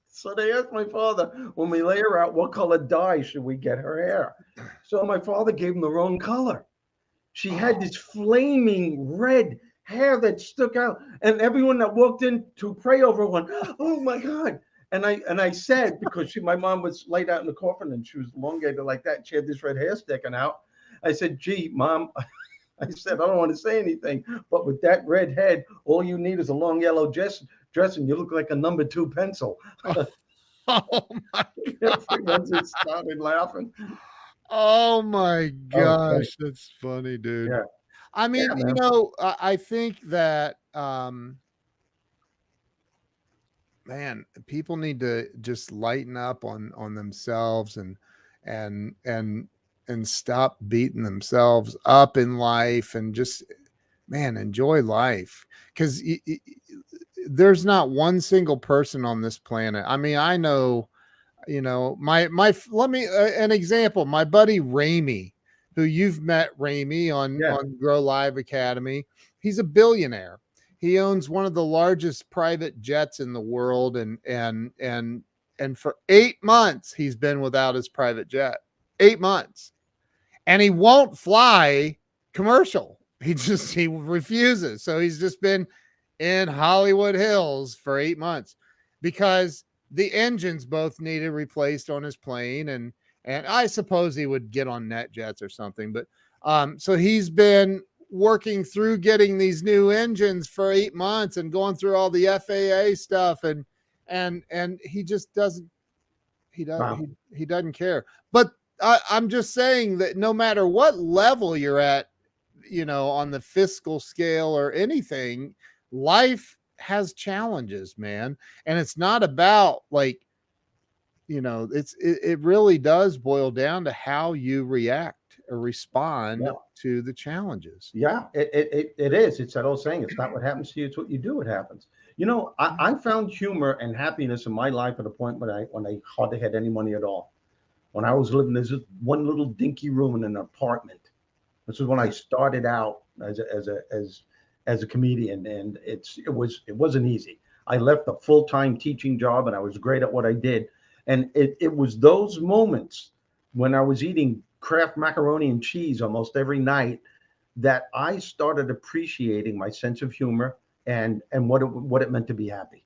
so they asked my father, when we lay her out, what color dye should we get her hair? So my father gave him the wrong color. She had this flaming red hair that stuck out, and everyone that walked in to pray over one, oh my God. And I said, because my mom was laid out in the coffin and she was elongated like that, and she had this red hair sticking out. I said, gee, Mom, I said, I don't want to say anything, but with that red head, all you need is a long yellow dress and you look like a number 2 pencil. Oh my Everyone just started laughing. Oh my Oh, gosh, that's funny, dude. yeah. I mean, Yeah, man. I think that man, people need to just lighten up on themselves, and and stop beating themselves up in life, and just, man, enjoy life, because there's not one single person on this planet. I mean, I know, my let me an example, my buddy Ramey, who you've met, Ramey, on Grow Live Academy. He's a billionaire. He owns one of the largest private jets in the world, and for 8 months he's been without his private jet. 8 months. And he won't fly commercial. He refuses. So he's just been in Hollywood Hills for 8 months because the engines both needed replaced on his plane, And I suppose he would get on NetJets or something. But so he's been working through getting these new engines for 8 months and going through all the FAA stuff, and he just doesn't Wow. he doesn't care. But I'm just saying that no matter what level you're at, on the fiscal scale or anything, life has challenges, man. And it's not about like, it really does boil down to how you react or respond Yeah. to the challenges. Yeah, it is. It's that old saying, it's not what happens to you, it's what you do, it happens. I found humor and happiness in my life at a point when I hardly had any money at all. When I was living, there's just one little dinky room in an apartment. This is when I started out as a comedian, and it wasn't easy. I left a full-time teaching job, and I was great at what I did. And it was those moments when I was eating Kraft macaroni and cheese almost every night that I started appreciating my sense of humor and what it meant to be happy.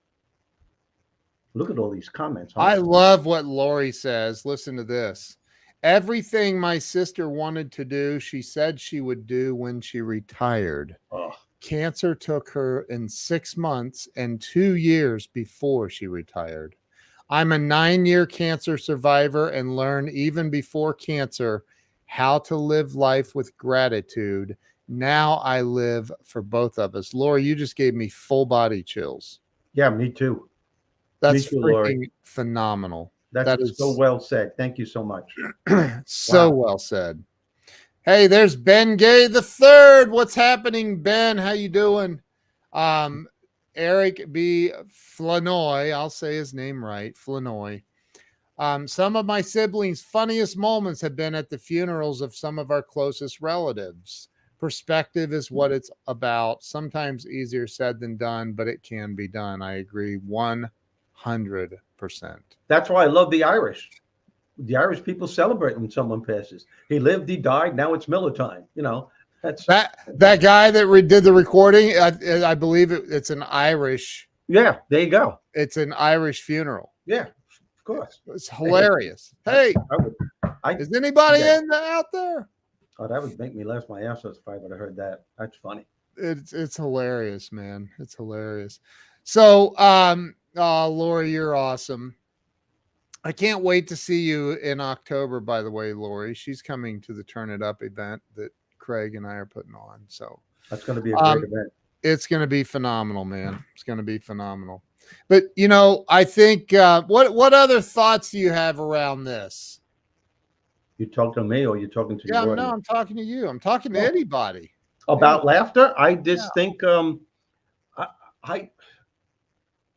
Look at all these comments. Huh? I love what Lori says. Listen to this. Everything my sister wanted to do, she said she would do when she retired. Oh, Cancer took her in 6 months and 2 years before she retired. I'm a 9-year cancer survivor and learned even before cancer how to live life with gratitude. Now I live for both of us. Lori, you just gave me full body chills. yeah, me too. That's Me too, freaking Lori. phenomenal. That is so well said. Thank you so much. So Wow. well said. Hey, there's Ben Gay the third. What's happening, Ben? How you doing? Eric B. Flanoy, I'll say his name right, Flanoy. Some of my siblings' funniest moments have been at the funerals of some of our closest relatives. Perspective is what it's about. Sometimes easier said than done, but it can be done. I agree 100%. That's why I love the Irish. The Irish people celebrate when someone passes. He lived, he died. Now it's Miller time. That's that guy that did the recording. I believe it's an Irish. Yeah, there you go. It's an Irish funeral. Yeah, of course. It's hilarious. Hey, is anybody out there? Oh, that would make me laugh my ass off if I would have heard that. That's funny. It's hilarious, man. It's hilarious. So, Lori, you're awesome. I can't wait to see you in October, by the way, Lori. She's coming to the Turn It Up event that Craig and I are putting on. So that's going to be a great event. It's going to be phenomenal, man. It's going to be phenomenal. But, I think, what other thoughts do you have around this? You talking to me or you talking to your audience? No, I'm talking to you. I'm talking to anybody. About laughter? I just think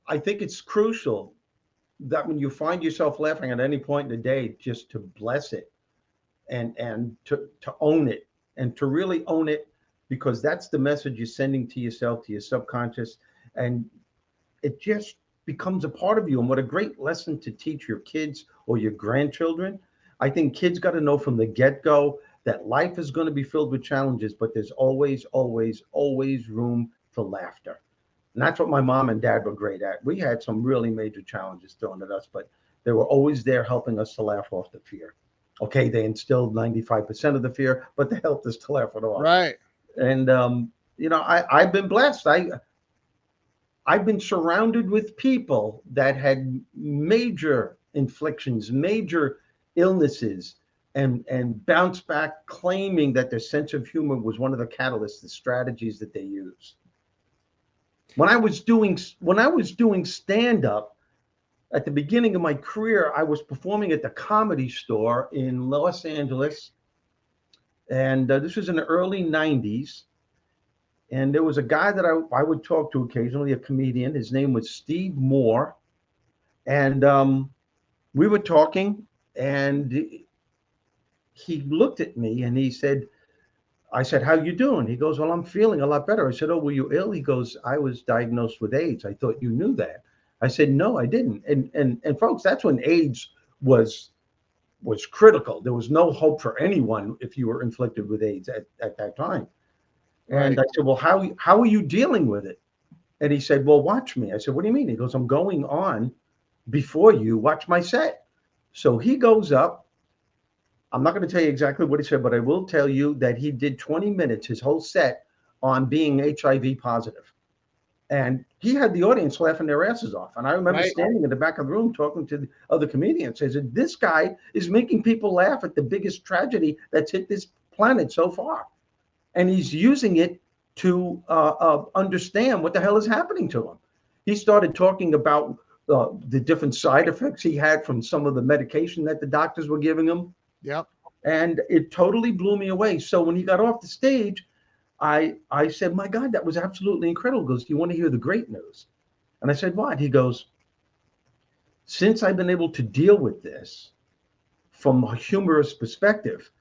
I think it's crucial that when you find yourself laughing at any point in the day, just to bless it and to own it and to really own it, because that's the message you're sending to yourself, to your subconscious, and it just becomes a part of you. And what a great lesson to teach your kids or your grandchildren. I think kids got to know from the get-go that life is going to be filled with challenges, but there's always, always, always room for laughter. And that's what my mom and dad were great at. We had some really major challenges thrown at us, but they were always there helping us to laugh off the fear. Okay, they instilled 95% of the fear, but they helped us to laugh it off. Right. And, I've been blessed. I've been surrounded with people that had major inflictions, major illnesses, and bounced back claiming that their sense of humor was one of the catalysts, the strategies that they use. When I was doing stand-up at the beginning of my career, I was performing at the Comedy Store in Los Angeles, and this was in the early 90s. And there was a guy that I would talk to occasionally, a comedian. His name was Steve Moore, and we were talking, and he looked at me and he said, I said, how you doing? He goes, well, I'm feeling a lot better. I said, oh, were you ill? He goes, I was diagnosed with AIDS. I thought you knew that. I said, no, I didn't. And folks, that's when AIDS was critical. There was no hope for anyone if you were inflicted with AIDS at that time. Right. And I said, well, how are you dealing with it? And he said, well, watch me. I said, what do you mean? He goes, I'm going on before you. Watch my set. So he goes up I'm not going to tell you exactly what he said, but I will tell you that he did 20 minutes, his whole set, on being HIV positive. And he had the audience laughing their asses off. And I remember Right. standing in the back of the room talking to the other comedians. I said, this guy is making people laugh at the biggest tragedy that's hit this planet so far. And he's using it to understand what the hell is happening to him. He started talking about the different side effects he had from some of the medication that the doctors were giving him. Yep. And it totally blew me away. So when he got off the stage, I said, my God, that was absolutely incredible. He goes, do you want to hear the great news? And I said, what? He goes, since I've been able to deal with this from a humorous perspective,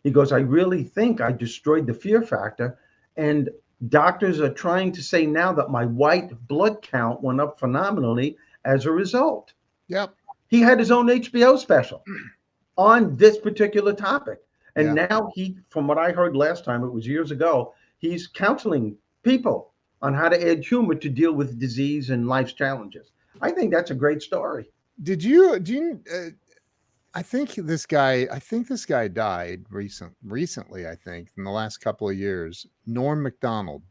he goes, I really think I destroyed the fear factor. And doctors are trying to say now that my white blood count went up phenomenally as a result. Yep. He had his own HBO special on this particular topic. And Yeah. now he, from what I heard last time, it was years ago, he's counseling people on how to add humor to deal with disease and life's challenges. I think that's a great story. Do you I think this guy died recently, I think, in the last couple of years. Norm Macdonald.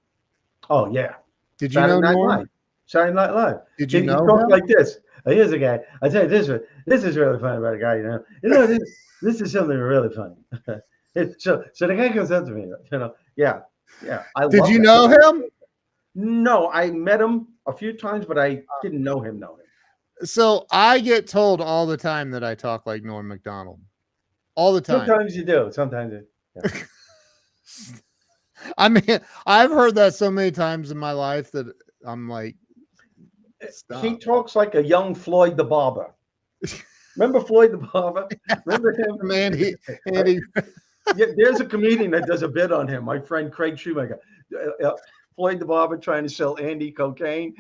Oh, yeah. Did you Saturday know Night Norm? Live. Saturday Night Live. Did you He know talked him? like this. Here's a guy. I tell you, this is really funny about a guy, this is something really funny. So the guy comes up to me, yeah. I Did love you that. know him? No, I met him a few times, but I didn't know him. So I get told all the time that I talk like Norm Macdonald. All the time. Sometimes you do. Sometimes you. Yeah. I mean, I've heard that so many times in my life that I'm like, stop. He talks like a young Floyd the Barber. Remember Floyd the Barber? Remember him? Andy. Yeah, there's a comedian that does a bit on him. My friend Craig Shoemaker. Floyd the Barber trying to sell Andy cocaine.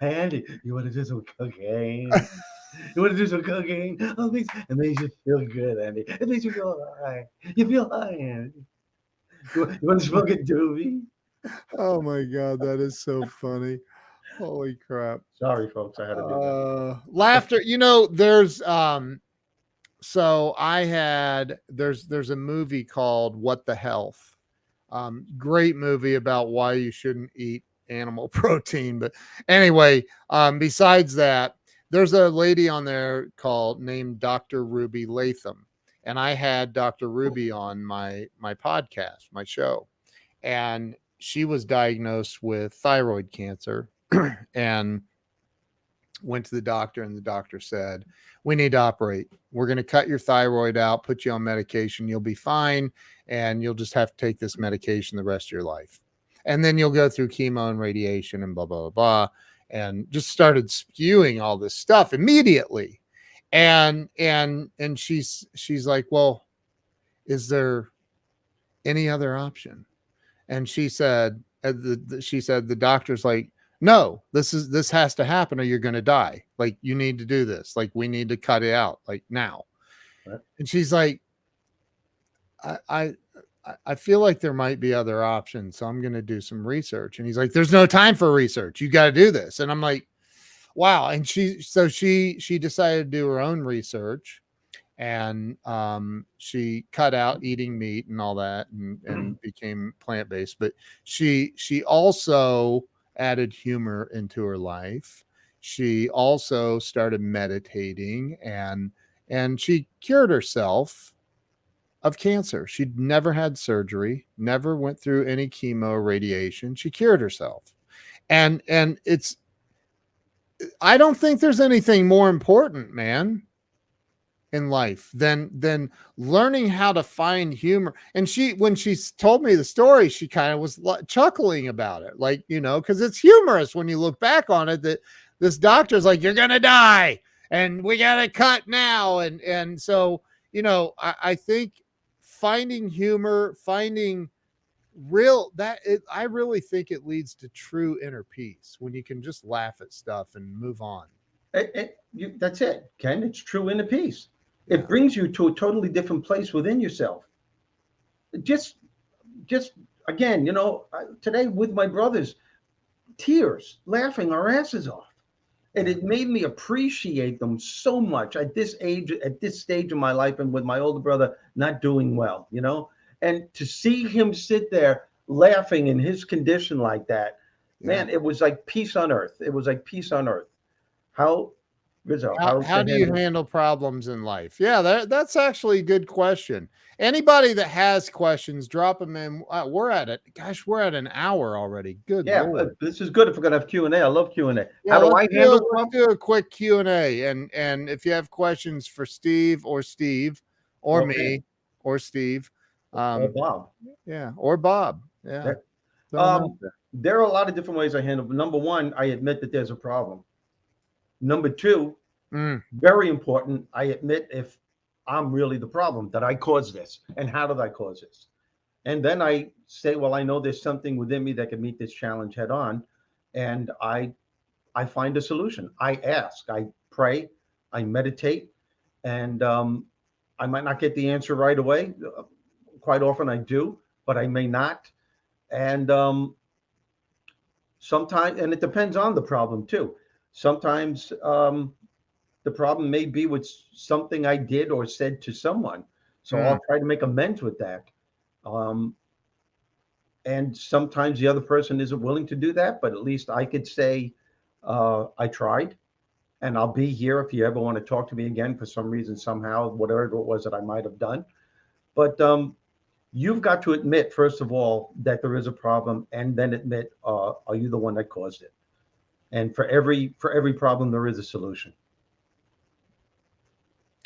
Andy, you want to do some cocaine? You want to do some cocaine? Oh, it makes you feel good, Andy. It makes you feel high. You feel high, Andy. You want to smoke a doobie? Oh my God, that is so funny. Holy crap. Sorry, folks, I had to do that. Laughter, there's so there's a movie called What the Health. Great movie about why you shouldn't eat animal protein. But anyway, besides that, there's a lady on there named Dr. Ruby Latham. And I had Dr. Ruby on my podcast, my show. And she was diagnosed with thyroid cancer and went to the doctor, and the doctor said, we need to operate. We're going to cut your thyroid out, put you on medication. You'll be fine. And you'll just have to take this medication the rest of your life. And then you'll go through chemo and radiation and blah, blah, blah, blah. And just started spewing all this stuff immediately. And she's like, well, is there any other option? And she said, the doctor's like, no, this has to happen or you're going to die. Like, you need to do this. Like, we need to cut it out like now. Right. And she's like, I feel like there might be other options. So I'm going to do some research. And he's like, there's no time for research. You got to do this. And I'm like, wow. And she decided to do her own research, and she cut out eating meat and all that and became plant-based. But she also added humor into her life. She also started meditating, and she cured herself of cancer. She'd never had surgery, never went through any chemo or radiation. She cured herself. And I don't think there's anything more important, man, in life than learning how to find humor. And when she told me the story, she kind of was chuckling about it. Like, because it's humorous when you look back on it, that this doctor's like, you're going to die and we got to cut now. And so, I think finding humor, finding I really think it leads to true inner peace when you can just laugh at stuff and move on. That's it, Ken. It's true inner peace. Yeah. It brings you to a totally different place within yourself. Just again, today with my brothers, tears, laughing our asses off. And it made me appreciate them so much at this age, at this stage of my life, and with my older brother not doing well, and to see him sit there laughing in his condition like that, man, it was like peace on earth. It was like peace on earth. How, Rizzo, How do you handle problems in life? Yeah, that's actually a good question. Anybody that has questions, drop them in. We're at it. Gosh, we're at an hour already. Good Lord. this is good if we're gonna have Q&A. I love Q&A. Yeah, How do I handle let's do a quick Q&A. And if you have questions for Steve or me or Steve, or Bob? Yeah, or Bob. Yeah. There are a lot of different ways I handle. Number one, I admit that there's a problem. Number two, very important, I admit if I'm really the problem, that I caused this, and how did I cause this? And then I say, well, I know there's something within me that can meet this challenge head on, and I find a solution. I ask, I pray, I meditate, and I might not get the answer right away. Quite often I do, but I may not. And sometimes, and it depends on the problem too. Sometimes the problem may be with something I did or said to someone. So I'll try to make amends with that. And sometimes the other person isn't willing to do that, but at least I could say, I tried, and I'll be here if you ever want to talk to me again for some reason, somehow, whatever it was that I might have done. But you've got to admit, first of all, that there is a problem, and then admit, are you the one that caused it? And for every problem, there is a solution.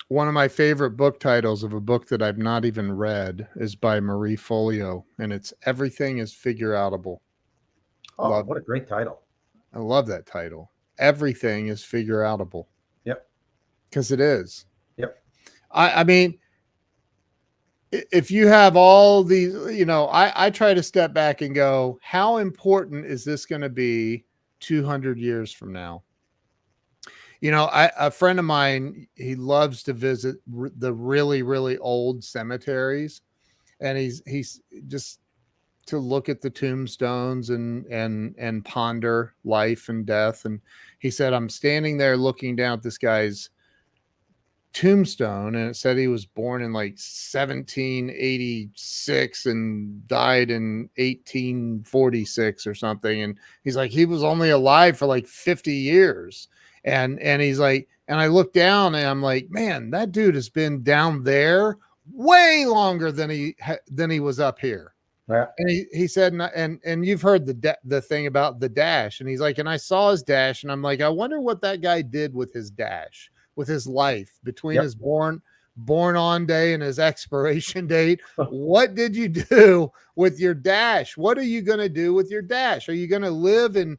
One of my favorite book titles of a book that I've not even read is by Marie Folio, and it's Everything is Figure Outable. Oh, what a great title. I love that title. Everything is figure outable. Yep. Because it is. Yep. I mean, if you have all these, I try to step back and go, how important is this going to be 200 years from now? A friend of mine, he loves to visit the really, really old cemeteries, and he's just to look at the tombstones and ponder life and death. And he said, I'm standing there looking down at this guy's tombstone, and it said he was born in like 1786 and died in 1846 or something. And he's like, he was only alive for like 50 years. And he's like, and I look down and I'm like, man, that dude has been down there way longer than he was up here. Yeah. And he said, and you've heard the thing about the dash. And he's like, and I saw his dash, and I'm like, I wonder what that guy did with his dash, with his life between his born on day and his expiration date. What did you do with your dash? What are you going to do with your dash? Are you going to live in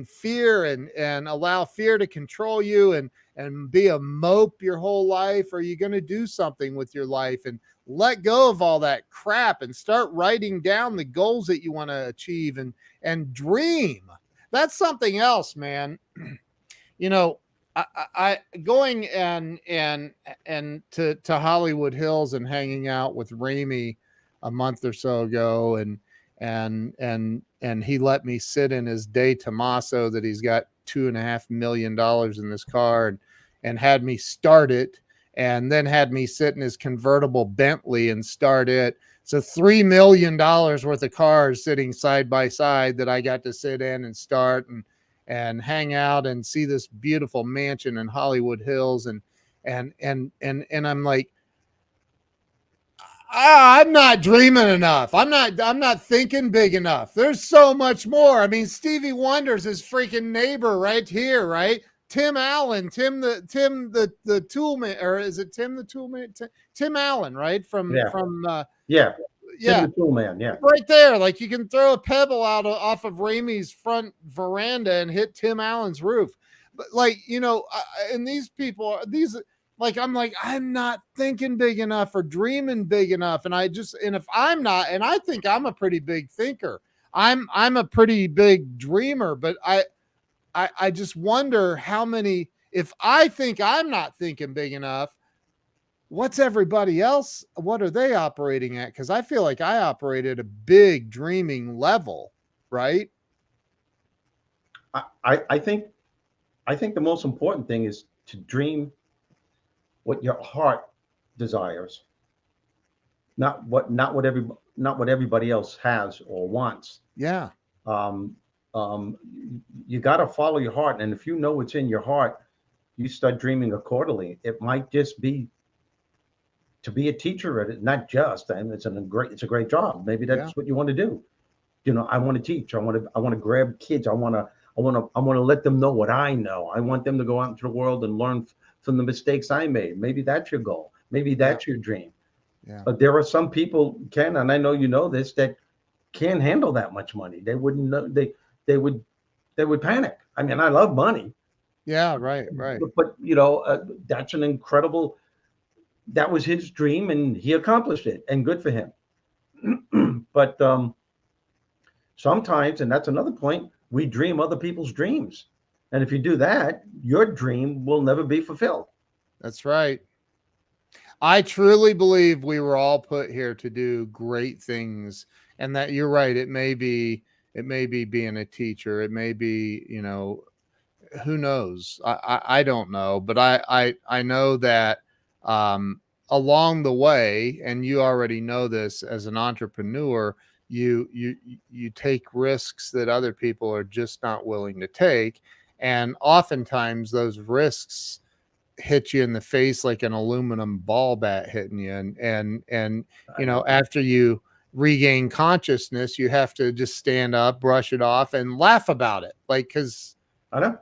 fear and allow fear to control you and be a mope your whole life? Or are you going to do something with your life and let go of all that crap and start writing down the goals that you want to achieve and dream? That's something else, man. I going and to Hollywood Hills and hanging out with Ramey a month or so ago, and he let me sit in his De Tomaso that he's got $2.5 million in this car, and had me start it, and then had me sit in his convertible Bentley and start it. So $3 million worth of cars sitting side by side that I got to sit in and start and hang out and see this beautiful mansion in Hollywood Hills. And I'm like, I'm not dreaming enough. I'm not thinking big enough. There's so much more. I mean, Stevie Wonder's his freaking neighbor right here, right? Tim Allen, Tim the Toolman, or is it Tim the Toolman? Tim Allen, right? Tim the Toolman, yeah. Right there. Like, you can throw a pebble off of Ramey's front veranda and hit Tim Allen's roof. But and these people, like, I'm like, I'm not thinking big enough or dreaming big enough. And if I'm not, and I think I'm a pretty big thinker, I'm a pretty big dreamer, but I just wonder how many, if I think I'm not thinking big enough, what's everybody else? What are they operating at? Because I feel like I operate at a big dreaming level, right? I think I think the most important thing is to dream what your heart desires, not what everybody else has or wants. Yeah. Um, you got to follow your heart, and if you know what's in your heart, you start dreaming accordingly. It might just be to be a teacher at it, not just. And it's a great job. Maybe Yeah. that's what you want to do. I want to teach. I want to grab kids. I want to let them know what I know. I want them to go out into the world and learn from the mistakes I made. Maybe that's your goal. Maybe that's your dream. Yeah. But there are some people, Ken, and I know you know this, that can't handle that much money. They wouldn't know. They would panic. I mean, I love money. Yeah. Right. Right. But that's an incredible. That was his dream, and he accomplished it, and good for him. But sometimes, and that's another point, we dream other people's dreams, and if you do that, your dream will never be fulfilled. That's right. I truly believe we were all put here to do great things, and that you're right. It may be being a teacher. It may be, who knows? I don't know, but I know that along the way, and you already know this as an entrepreneur, you take risks that other people are just not willing to take, and oftentimes those risks hit you in the face like an aluminum ball bat hitting you, and after you regain consciousness, you have to just stand up, brush it off, and laugh about it, like, because I know.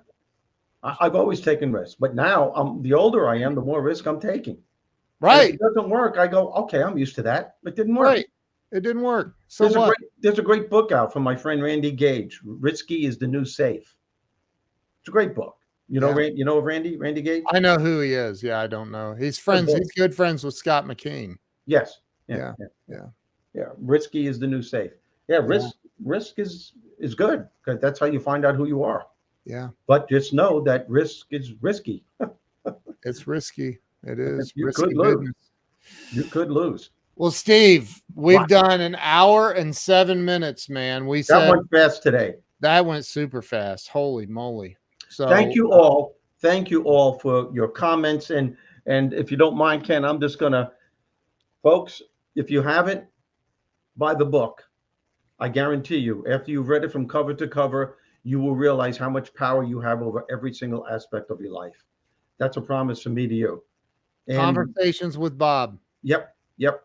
I've always taken risks, but now the older I am, the more risk I'm taking. And if right, it doesn't work, I go, okay, I'm used to that. It didn't work. right, it didn't work, so what? There's a great book out from my friend Randy Gage. Risky is the new safe. It's a great book. Yeah. You know of Randy Gage? I know who he is. Yeah, I don't know. He's good friends with Scott McKean. Yes. Yeah. Risky is the new safe. Yeah, risk is good, because that's how you find out who you are. Yeah. But just know that risk is risky. It's risky. It is. You risky could lose. business. You could lose. Well, Steve, we've done an hour and 7 minutes, man. That went fast today. That went super fast. Holy moly. So thank you all. Thank you all for your comments. And if you don't mind, Ken, I'm just gonna, folks, if you haven't, buy the book. I guarantee you, after you've read it from cover to cover, you will realize how much power you have over every single aspect of your life. That's a promise from me to you. And Conversations with Bob. Yep.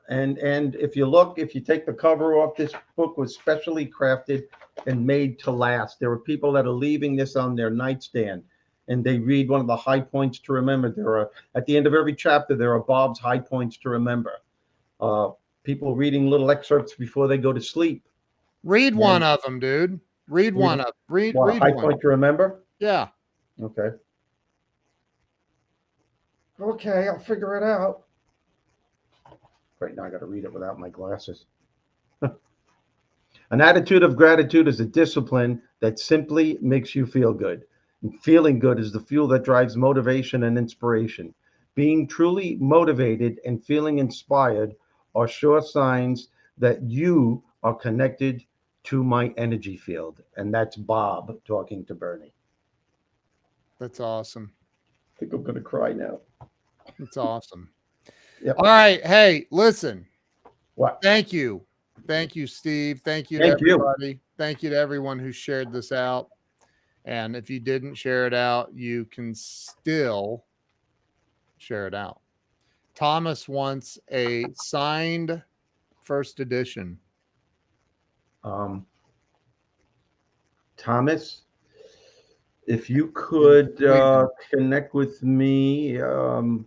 And if you take the cover off, this book was specially crafted and made to last. There are people that are leaving this on their nightstand, and they read one of the high points to remember. At the end of every chapter, there are Bob's high points to remember. People reading little excerpts before they go to sleep. Read one of them, dude. Read one of them. Read high one. Point to remember? Yeah. Okay, I'll figure it out. Right now, I got to read it without my glasses. An attitude of gratitude is a discipline that simply makes you feel good. And feeling good is the fuel that drives motivation and inspiration. Being truly motivated and feeling inspired are sure signs that you are connected to my energy field. And that's Bob talking to Bernie. That's awesome. I think I'm going to cry now. It's awesome. Yep. All right. Hey, listen. What? Thank you. Thank you, Steve. Thank you to everybody. Thank you to everyone who shared this out. And if you didn't share it out, you can still share it out. Thomas wants a signed first edition. Thomas, if you could connect with me on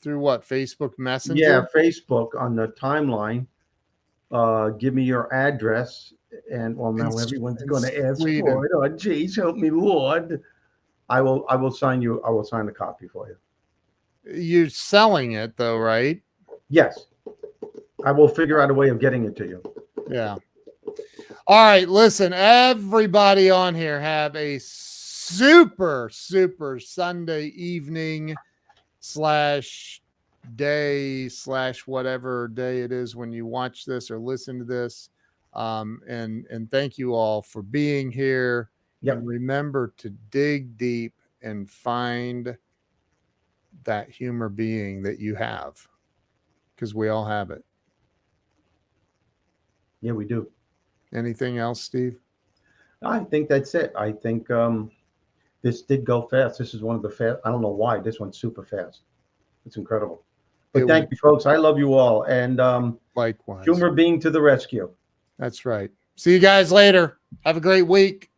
through what, Facebook Messenger? Yeah, Facebook on the timeline. Give me your address, and now everyone's going to ask for it. Oh, geez, help me, Lord! I will sign you. I will sign a copy for you. You're selling it though, right? Yes, I will figure out a way of getting it to you. Yeah. All right, listen, everybody on here, have a super Sunday evening /day / whatever day it is when you watch this or listen to this. And thank you all for being here. Yep. And remember to dig deep and find that humor being that you have, because we all have it. Yeah, we do. Anything else, Steve? I think that's it. I think this did go fast. This is one of the fast. I don't know why this went super fast. It's incredible. But thank you, folks. I love you all. And likewise. Humor being to the rescue. That's right. See you guys later. Have a great week.